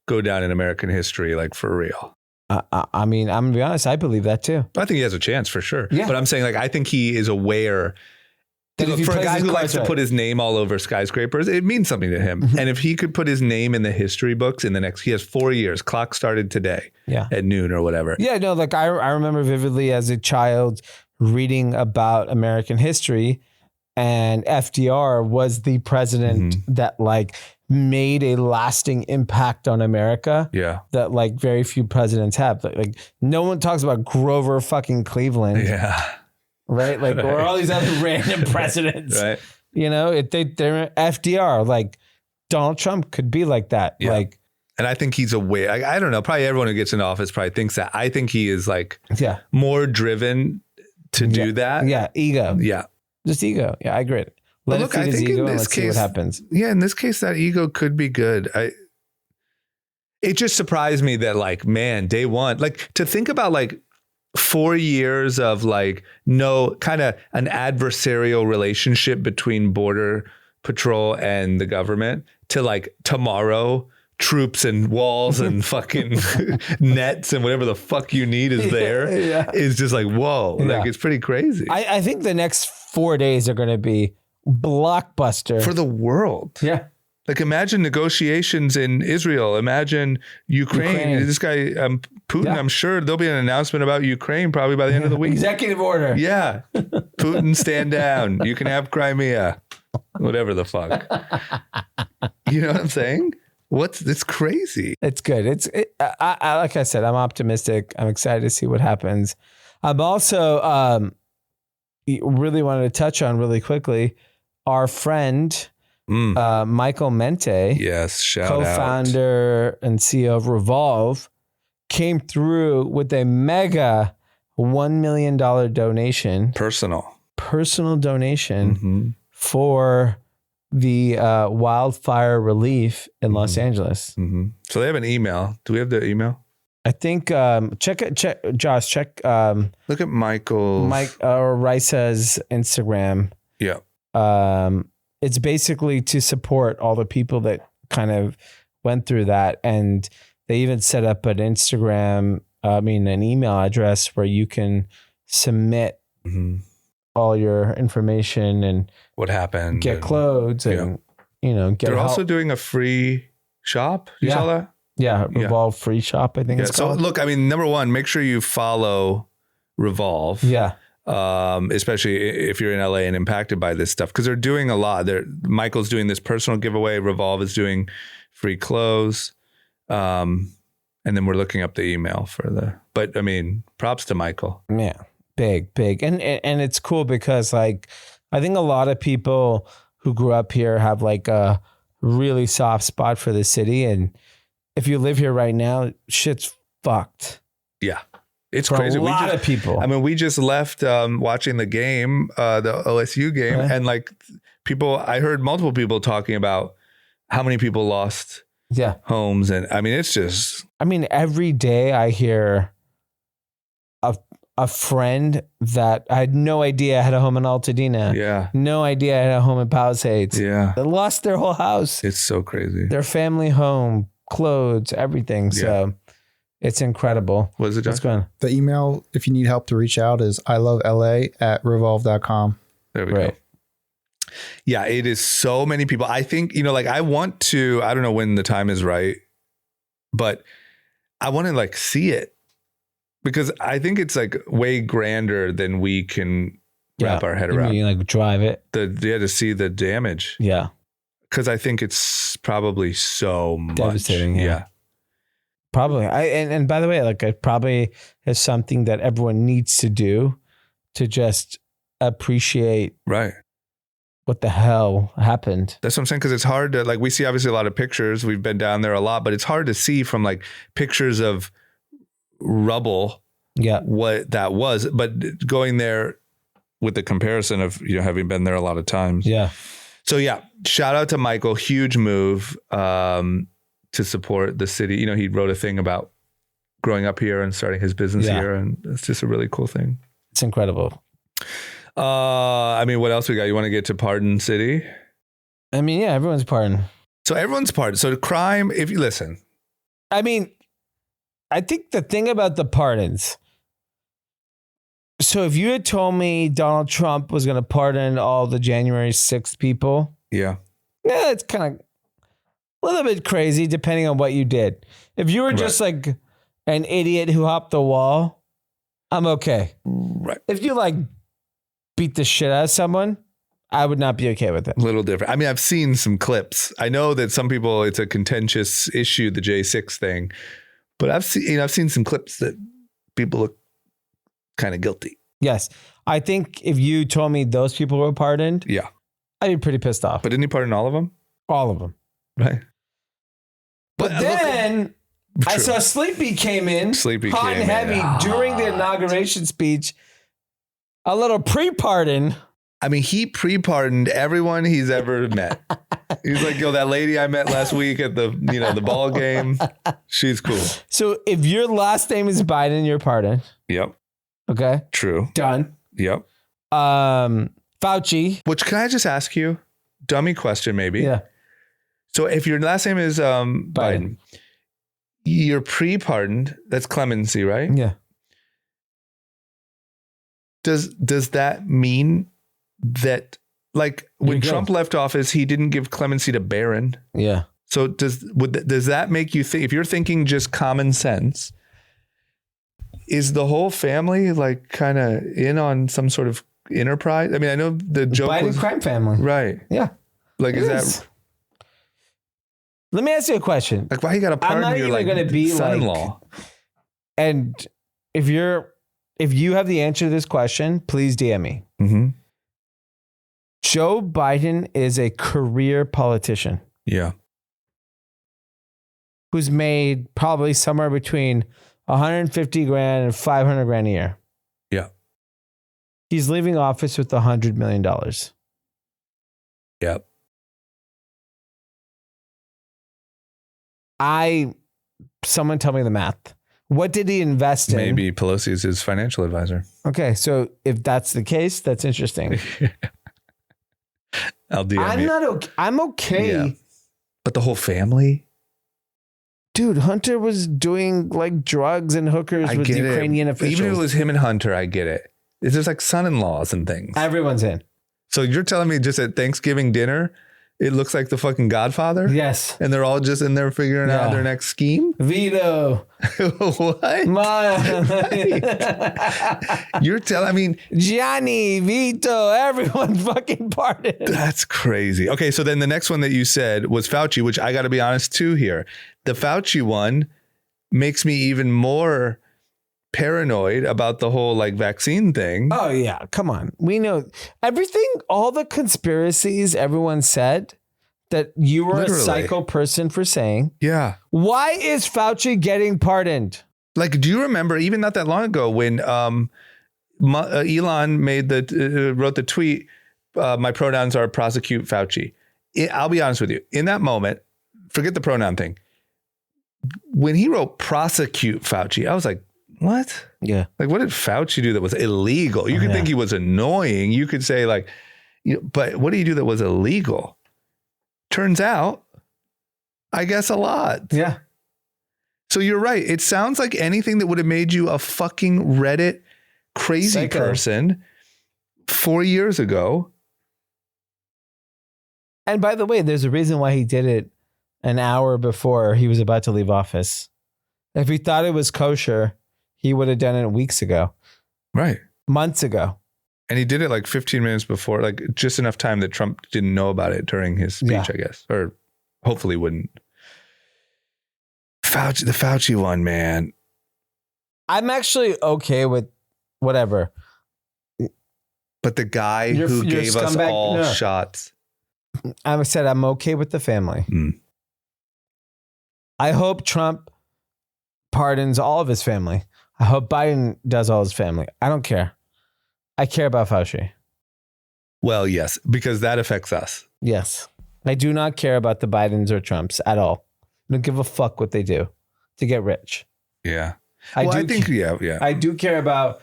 go down in American history, like for real. I mean, I'm gonna be honest. I believe that too. I think he has a chance for sure. Yeah. But I'm saying like, I think he is aware that for a guy who likes to put his name all over skyscrapers, it means something to him. And if he could put his name in the history books he has 4 years, clock started today at noon or whatever. Yeah, no, like I remember vividly as a child reading about American history. And FDR was the president that like made a lasting impact on America. Yeah. That like very few presidents have. Like no one talks about Grover fucking Cleveland. Yeah. Right. Like or all these other random presidents. Right. They're FDR. Like Donald Trump could be like that. Yeah. Like, and I think he's aware. I don't know. Probably everyone who gets in office probably thinks that. I think he is like more driven to do that. Yeah. Ego. Yeah. Just ego. Yeah, I agree. Let it feed his ego and let's see what happens. Yeah, in this case, that ego could be good. It just surprised me that like, man, day one, like to think about like 4 years of like no kind of an adversarial relationship between Border Patrol and the government to like tomorrow troops and walls and fucking nets and whatever the fuck you need is there is just like, whoa, like it's pretty crazy. I think the next 4 days are going to be blockbuster for the world. Yeah. Like imagine negotiations in Israel. Imagine Ukraine. This guy, Putin, I'm sure there'll be an announcement about Ukraine probably by the end of the week. Executive order. Yeah. Putin, stand down. You can have Crimea. Whatever the fuck. You know what I'm saying? It's crazy. It's good. I like I said, I'm optimistic. I'm excited to see what happens. I'm also really wanted to touch on really quickly our friend Michael Mente. Yes, co-founder and CEO of Revolve, came through with a mega $1 million donation. Personal donation for the wildfire relief in Los Angeles. So they have an email. Do we have the email? I think check Josh, check look at Mike or Rice's Instagram. Yeah. It's basically to support all the people that kind of went through that, and they even set up an an email address where you can submit all your information and what happened, get clothes and get. They're help. also doing a free shop. You saw that? Yeah, Revolve free shop, I think it's called. So look, I mean, number one, make sure you follow Revolve. Yeah. Especially if you're in LA and impacted by this stuff, because they're doing a lot. Michael's doing this personal giveaway. Revolve is doing free clothes. And then we're looking up the email but I mean, props to Michael. Yeah. Big. And it's cool because like, I think a lot of people who grew up here have like a really soft spot for the city. And if you live here right now, shit's fucked. Yeah. It's for crazy. A lot of people. I mean, we just left watching the game, the OSU game. Yeah. And like I heard multiple people talking about how many people lost homes. And I mean, it's just. I mean, every day I hear a friend that I had no idea had a home in Altadena. Yeah. No idea I had a home in Palisades. Yeah. They lost their whole house. It's so crazy. Their family home, clothes, everything. Yeah. So it's incredible. What is it, Josh? What's going on? The email, if you need help to reach out, is ilovela@revolve.com. There we go. Yeah, it is so many people. I think, like I want to, I don't know when the time is right, but I want to like see it because I think it's like way grander than we can wrap our head around. You like drive it. To see the damage. Yeah. Because I think it's probably so much. Devastating. Yeah. Probably. And by the way, like it probably is something that everyone needs to do to just appreciate what the hell happened. That's what I'm saying. Because it's hard to like, we see obviously a lot of pictures. We've been down there a lot, but it's hard to see from like pictures of rubble what that was. But going there with the comparison of, having been there a lot of times. Yeah. So yeah, shout out to Michael. Huge move to support the city. He wrote a thing about growing up here and starting his business here. And it's just a really cool thing. It's incredible. What else we got? You want to get to Pardon City? Everyone's pardoned. So everyone's pardoned. So the crime, if you listen. I think the thing about the pardons. So if you had told me Donald Trump was going to pardon all the January 6th people. Yeah, it's kind of a little bit crazy depending on what you did. If you were just like an idiot who hopped the wall, I'm okay. Right. If you like beat the shit out of someone, I would not be okay with it. A little different. I've seen some clips. I know that some people, it's a contentious issue, the J6 thing, but I've seen some clips that people look kind of guilty. Yes. I think if you told me those people were pardoned, I'd be pretty pissed off. But didn't he pardon all of them? All of them. Right. But then I saw Sleepy came in hot and heavy during the inauguration speech. A little pre-pardon. He pre-pardoned everyone he's ever met. He's like, that lady I met last week at the, the ball game. She's cool. So if your last name is Biden, you're pardoned. Yep. Okay. True. Done. Yep. Fauci. Which, can I just ask you? Dummy question, maybe. Yeah. So if your last name is Biden, you're pre-pardoned. That's clemency, right? Yeah. Does that mean that, like, when Trump left office, he didn't give clemency to Barron? Yeah. So does that make you think, if you're thinking just common sense, is the whole family like kind of in on some sort of enterprise? I know the joke Biden was crime family, right? Yeah. Like, is that? Let me ask you a question. Like, why you got to pardon your going to be son-in-law? And if you have the answer to this question, please DM me. Mm-hmm. Joe Biden is a career politician. Yeah. Who's made probably somewhere between 150 grand and 500 grand a year. Yeah. He's leaving office with $100 million. Yep. Someone tell me the math. What did he invest in? Maybe Pelosi is his financial advisor. Okay, so if that's the case, that's interesting. I'm okay. Yeah. But the whole family? Dude, Hunter was doing like drugs and hookers with Ukrainian officials. Even if it was him and Hunter, I get it. It's just like son-in-laws and things. Everyone's in. So you're telling me just at Thanksgiving dinner, it looks like the fucking Godfather? Yes. And they're all just in there figuring out their next scheme? Vito. What? You're telling, Gianni, Vito, everyone's fucking pardoned. That's crazy. Okay, so then the next one that you said was Fauci, which I got to be honest too here. The Fauci one makes me even more paranoid about the whole like vaccine thing. Oh yeah, come on. We know everything, all the conspiracies everyone said that you were a psycho person for saying. Yeah. Why is Fauci getting pardoned? Like, do you remember even not that long ago when Elon wrote the tweet, my pronouns are prosecute Fauci. I'll be honest with you. In that moment, forget the pronoun thing. When he wrote prosecute Fauci, I was like, what? Yeah. Like, what did Fauci do that was illegal? You could think he was annoying. You could say like, but what do you do that was illegal? Turns out, I guess a lot. Yeah. So you're right. It sounds like anything that would have made you a fucking Reddit crazy Psycho. person 4 years ago. And by the way, there's a reason why he did it an hour before he was about to leave office. If he thought it was kosher, he would have done it weeks ago. Right. Months ago. And he did it like 15 minutes before, like just enough time that Trump didn't know about it during his speech, I guess, or hopefully wouldn't. The Fauci one, man. I'm actually okay with whatever. But the guy who gave us all shots. I said I'm okay with the family. I hope Trump pardons all of his family. I hope Biden does all his family. I don't care. I care about Fauci. Well, yes, because that affects us. Yes. I do not care about the Bidens or Trumps at all. I don't give a fuck what they do to get rich. Yeah. I do care about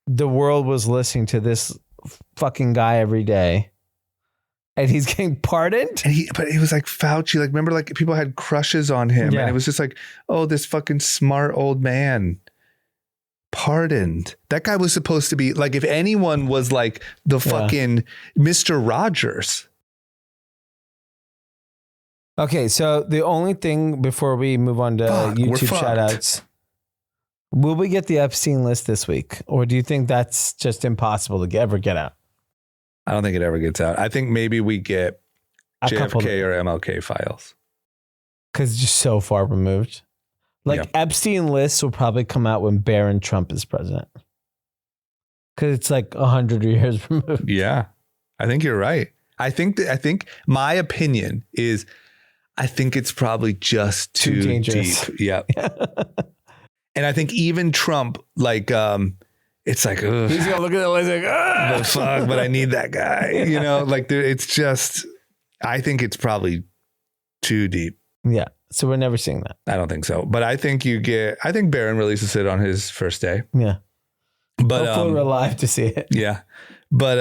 the world was listening to this fucking guy every day. And he's getting pardoned? But he was like Fauci. Like, remember, like people had crushes on him. Yeah. And it was just like, oh, this fucking smart old man. Pardoned. That guy was supposed to be like, if anyone was like the fucking Mr. Rogers. Okay, so the only thing before we move on to YouTube shout outs, will we get the Epstein list this week? Or do you think that's just impossible to ever get out? I don't think it ever gets out. I think maybe we get JFK or MLK files. Because it's just so far removed. Like Epstein lists will probably come out when Barron Trump is president. Because it's like 100 years removed. Yeah, I think you're right. I think my opinion is, I think it's probably just too dangerous. Deep. Yeah. And I think even Trump, like, it's like, ugh, he's gonna look at the list like, the fuck, but I need that guy. You know, like it's just, I think it's probably too deep. Yeah. So we're never seeing that. I don't think so. But I think Barron releases it on his first day. Yeah. But hopefully we're alive to see it. Yeah. But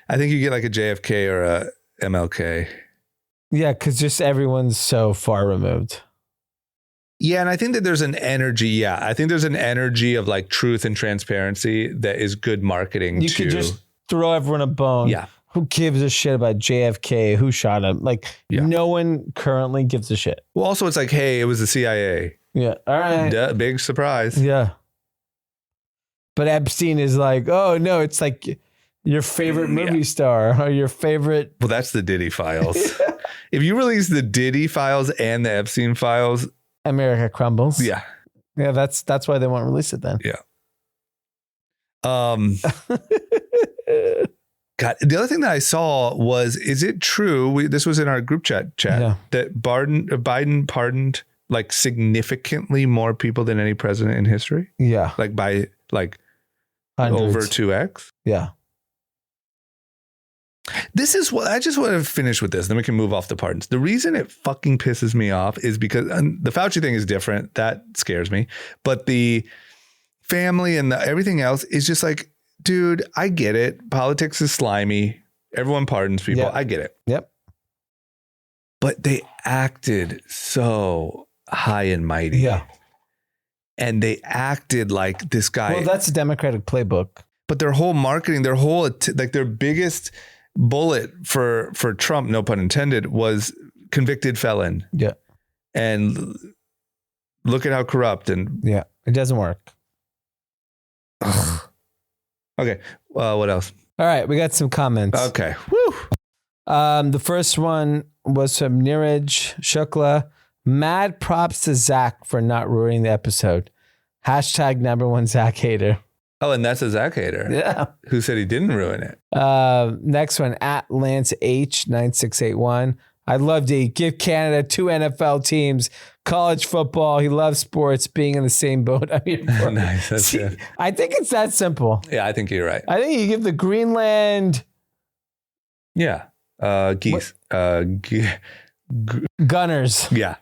I think you get like a JFK or a MLK. Yeah, because just everyone's so far removed. Yeah, and I think that there's an energy. Yeah, I think there's an energy of like truth and transparency that is good marketing. You could just throw everyone a bone. Yeah. Who gives a shit about JFK? Who shot him? Like, no one currently gives a shit. Well, also, it's like, hey, it was the CIA. Yeah. All right. Big surprise. Yeah. But Epstein is like, oh, no, it's like your favorite movie star or your favorite. Well, that's the Diddy files. If you release the Diddy files and the Epstein files, America crumbles. Yeah. Yeah, that's why they won't release it then. Yeah. God, the other thing that I saw was, is it true? This was in our group chat that Biden pardoned like significantly more people than any president in history. Yeah. Like by like Hundreds. Over 2x. Yeah. This is what I just want to finish with this. Then we can move off the pardons. The reason it fucking pisses me off is because the Fauci thing is different. That scares me. But the family and everything else is just like, dude, I get it. Politics is slimy. Everyone pardons people. Yep. I get it. Yep. But they acted so high and mighty. Yeah. And they acted like this guy. Well, that's a Democratic playbook. But their whole marketing, their whole, like their biggest bullet for Trump, no pun intended, was convicted felon. Yeah. And look at how corrupt and. Yeah. It doesn't work. Okay. What else? All right. We got some comments. Okay. Woo. The first one was from Neeraj Shukla. Mad props to Zach for not ruining the episode. Hashtag #1 Zach hater. Oh, and that's a Zach hater. Yeah. Who said he didn't ruin it? Next one, at Lance H9681. I'd love to give Canada 2 NFL teams, college football. He loves sports, being in the same boat. I'm here for. Nice. That's good. I think it's that simple. Yeah, I think you're right. I think you give the Greenland. Yeah. Geese. Gunners. Yeah.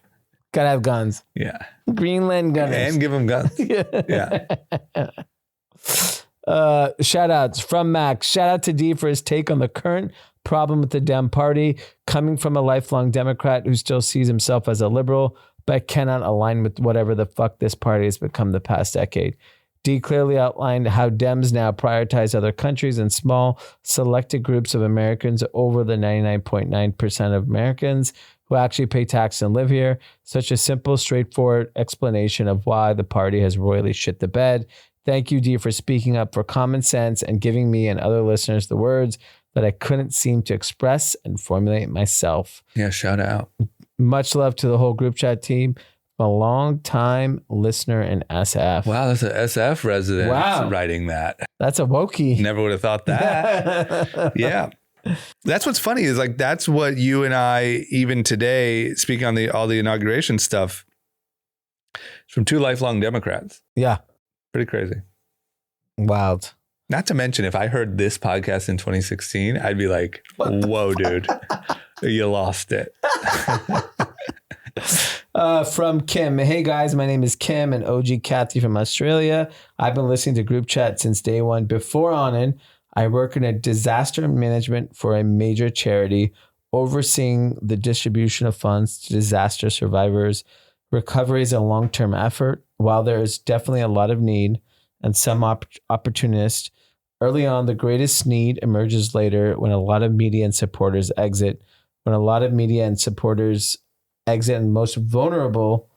Gotta have guns. Yeah. Greenland gunners. And give them guns. Yeah. Shout outs from Max. Shout out to D for his take on the current problem with the Dem Party, coming from a lifelong Democrat who still sees himself as a liberal, but cannot align with whatever the fuck this party has become the past decade. D clearly outlined how Dems now prioritize other countries and small, selected groups of Americans over the 99.9% of Americans who actually pay tax and live here. Such a simple, straightforward explanation of why the party has royally shit the bed. Thank you, D, for speaking up for common sense and giving me and other listeners the words that I couldn't seem to express and formulate myself. Yeah, shout out. Much love to the whole group chat team. A long time listener in SF. Wow, that's an SF resident writing that. That's a Wokey. Never would have thought that. Yeah. That's what's funny is like, that's what you and I, even today, speaking on all the inauguration stuff, it's from two lifelong Democrats. Yeah. Pretty crazy. Wild. Not to mention, if I heard this podcast in 2016, I'd be like, whoa, dude, you lost it. From Kim. Hey guys, my name is Kim and OG Kathy from Australia. I've been listening to group chat since day one. Before Onin, I work in a disaster management for a major charity, overseeing the distribution of funds to disaster survivors. Recovery is a long-term effort. While there is definitely a lot of need and some opportunists, early on, the greatest need emerges later when a lot of media and supporters exit. When a lot of media and supporters exit and the most vulnerable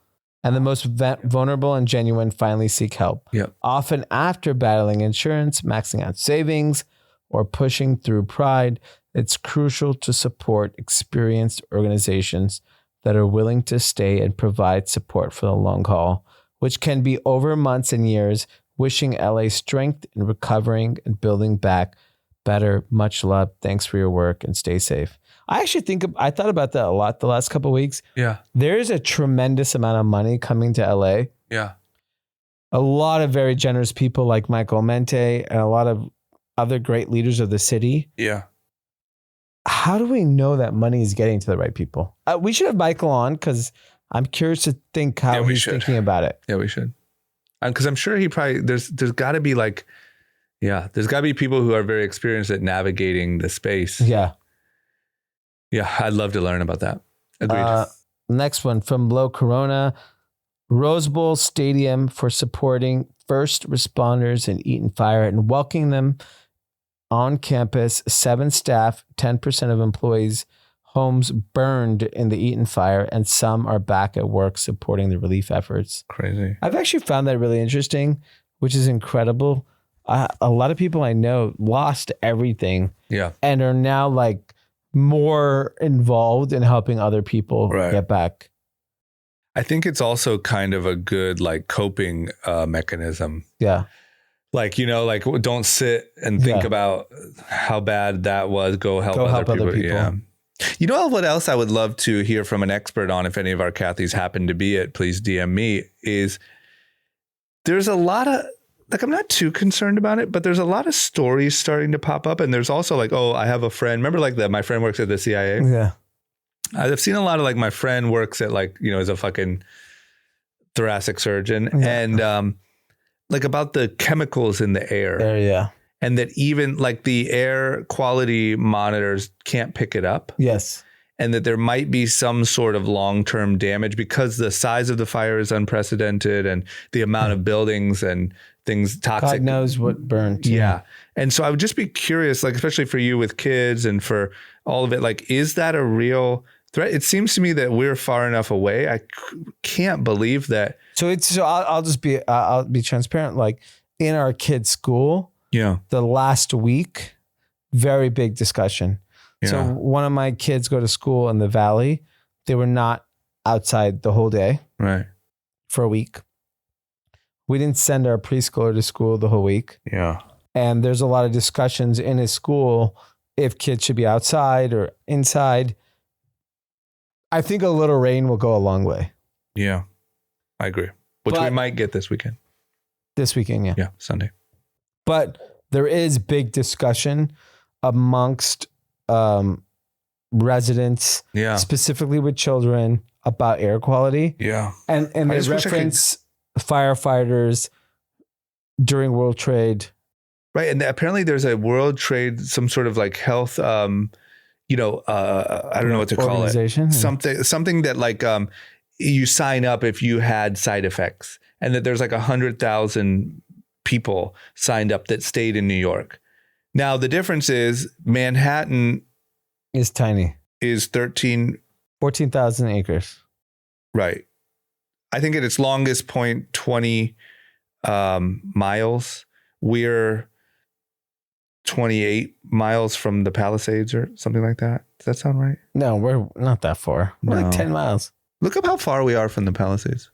and genuine finally seek help. Yep. Often after battling insurance, maxing out savings, or pushing through pride, it's crucial to support experienced organizations that are willing to stay and provide support for the long haul, which can be over months and years. Wishing LA strength in recovering and building back better. Much love. Thanks for your work and stay safe. I thought about that a lot the last couple of weeks. Yeah. There's a tremendous amount of money coming to LA. Yeah. A lot of very generous people like Michael Mente and a lot of other great leaders of the city. Yeah. How do we know that money is getting to the right people? We should have Michael on because I'm curious to think how he's thinking about it. Yeah, we should. Because I'm sure he probably, there's got to be like, there's got to be people who are very experienced at navigating the space. Yeah. Yeah, I'd love to learn about that. Agreed. Next one from Low Corona. Rose Bowl Stadium for supporting first responders in Eaton Fire and welcoming them on campus. 7 staff, 10% of employees' homes burned in the Eaton Fire, and some are back at work supporting the relief efforts. Crazy. I've actually found that really interesting, which is incredible. A lot of people I know lost everything. Yeah. And are now like more involved in helping other people get back. I think it's also kind of a good like coping mechanism. Yeah. Like, like don't sit and think about how bad that was. Go help other people. Yeah. You know what else I would love to hear from an expert on, if any of our Kathys happen to be it, please DM me, is there's a lot of, like, I'm not too concerned about it, but there's a lot of stories starting to pop up. And there's also like, oh, I have a friend. Remember like that my friend works at the CIA? Yeah. I've seen a lot of like my friend works at like, as a fucking thoracic surgeon. Yeah. And like about the chemicals in the air. Yeah. And that even like the air quality monitors can't pick it up. Yes. And that there might be some sort of long-term damage because the size of the fire is unprecedented and the amount of buildings and things toxic. God knows what burned. Yeah. And so I would just be curious, like, especially for you with kids and for all of it, like, is that a real threat? It seems to me that we're far enough away. I can't believe that. So I'll be transparent. Like in our kids' school, the last week, very big discussion. Yeah. So one of my kids go to school in the Valley. They were not outside the whole day. Right. For a week. We didn't send our preschooler to school the whole week. Yeah. And there's a lot of discussions in his school if kids should be outside or inside. I think a little rain will go a long way. Yeah, I agree. Which we might get this weekend. This weekend, yeah. Yeah, Sunday. But there is big discussion amongst residents, specifically with children, about air quality. Yeah. And they reference firefighters during World Trade. Right. And apparently there's a World Trade, some sort of like health, I don't know what to call it. Something that like you sign up if you had side effects, and that there's like 100,000 people signed up that stayed in New York. Now, the difference is Manhattan is tiny. Is 14,000 acres. Right. I think at its longest point, 20 miles. We're 28 miles from the Palisades or something like that. Does that sound right? No, we're not that far. We're like 10 miles. Look up how far we are from the Palisades.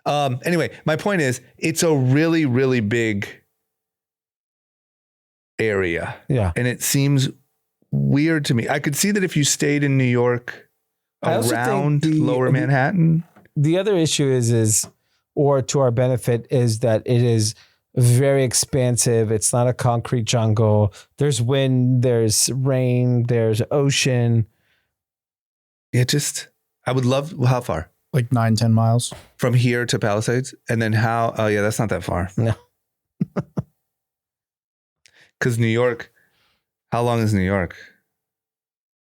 Anyway, my point is, it's a really, really big area. Yeah. And it seems weird to me. I could see that if you stayed in New York around lower Manhattan. The other issue is, or to our benefit, is that it is very expansive. It's not a concrete jungle. There's wind, there's rain, there's ocean. I would love, how far? Like 9-10 miles. From here to Palisades? And then how, oh yeah, that's not that far. No. Because New York, how long is New York?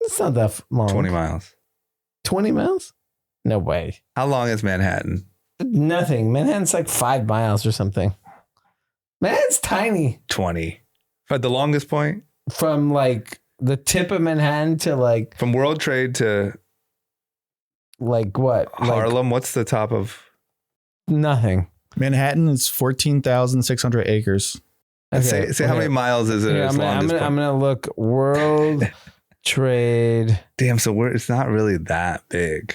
It's not that long. 20 miles. 20 miles? No way. How long is Manhattan? Nothing. Manhattan's like 5 miles or something. Manhattan's tiny. 20. But the longest point? From like the tip of Manhattan to like... From World Trade to... Like what? Harlem? What's the top of... Nothing. Manhattan is 14,600 acres. Okay. Say how many miles is it? I'm gonna look World Trade. Damn, so it's not really that big.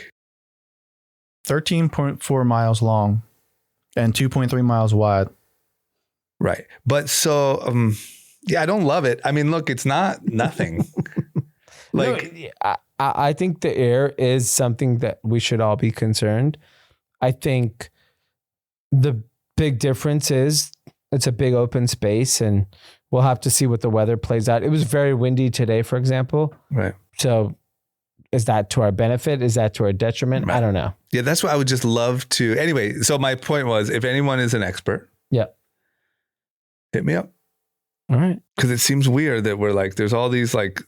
13.4 miles long and 2.3 miles wide. Right. But so, I don't love it. I mean, look, it's not nothing. I think the air is something that we should all be concerned. I think the big difference is it's a big open space, and we'll have to see what the weather plays out. It was very windy today, for example. Right. So is that to our benefit? Is that to our detriment? Right. I don't know. Yeah, that's what I would just love to. Anyway, so my point was, if anyone is an expert, hit me up. All right. Because it seems weird that we're like, there's all these like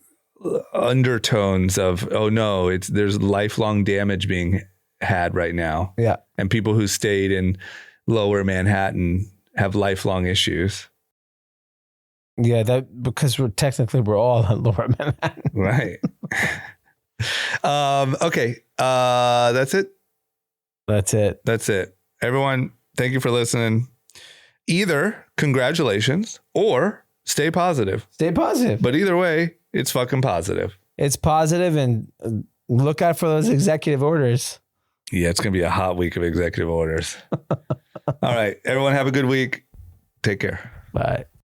undertones of, oh no, there's lifelong damage being had right now. Yeah. And people who stayed in lower Manhattan have lifelong issues. Yeah, because we're all in lower Manhattan. Right. Okay. That's it. That's it. Everyone, thank you for listening. Either congratulations or stay positive. But either way, it's fucking positive. It's positive, and look out for those executive orders. Yeah, it's going to be a hot week of executive orders. All right. Everyone have a good week. Take care. Bye.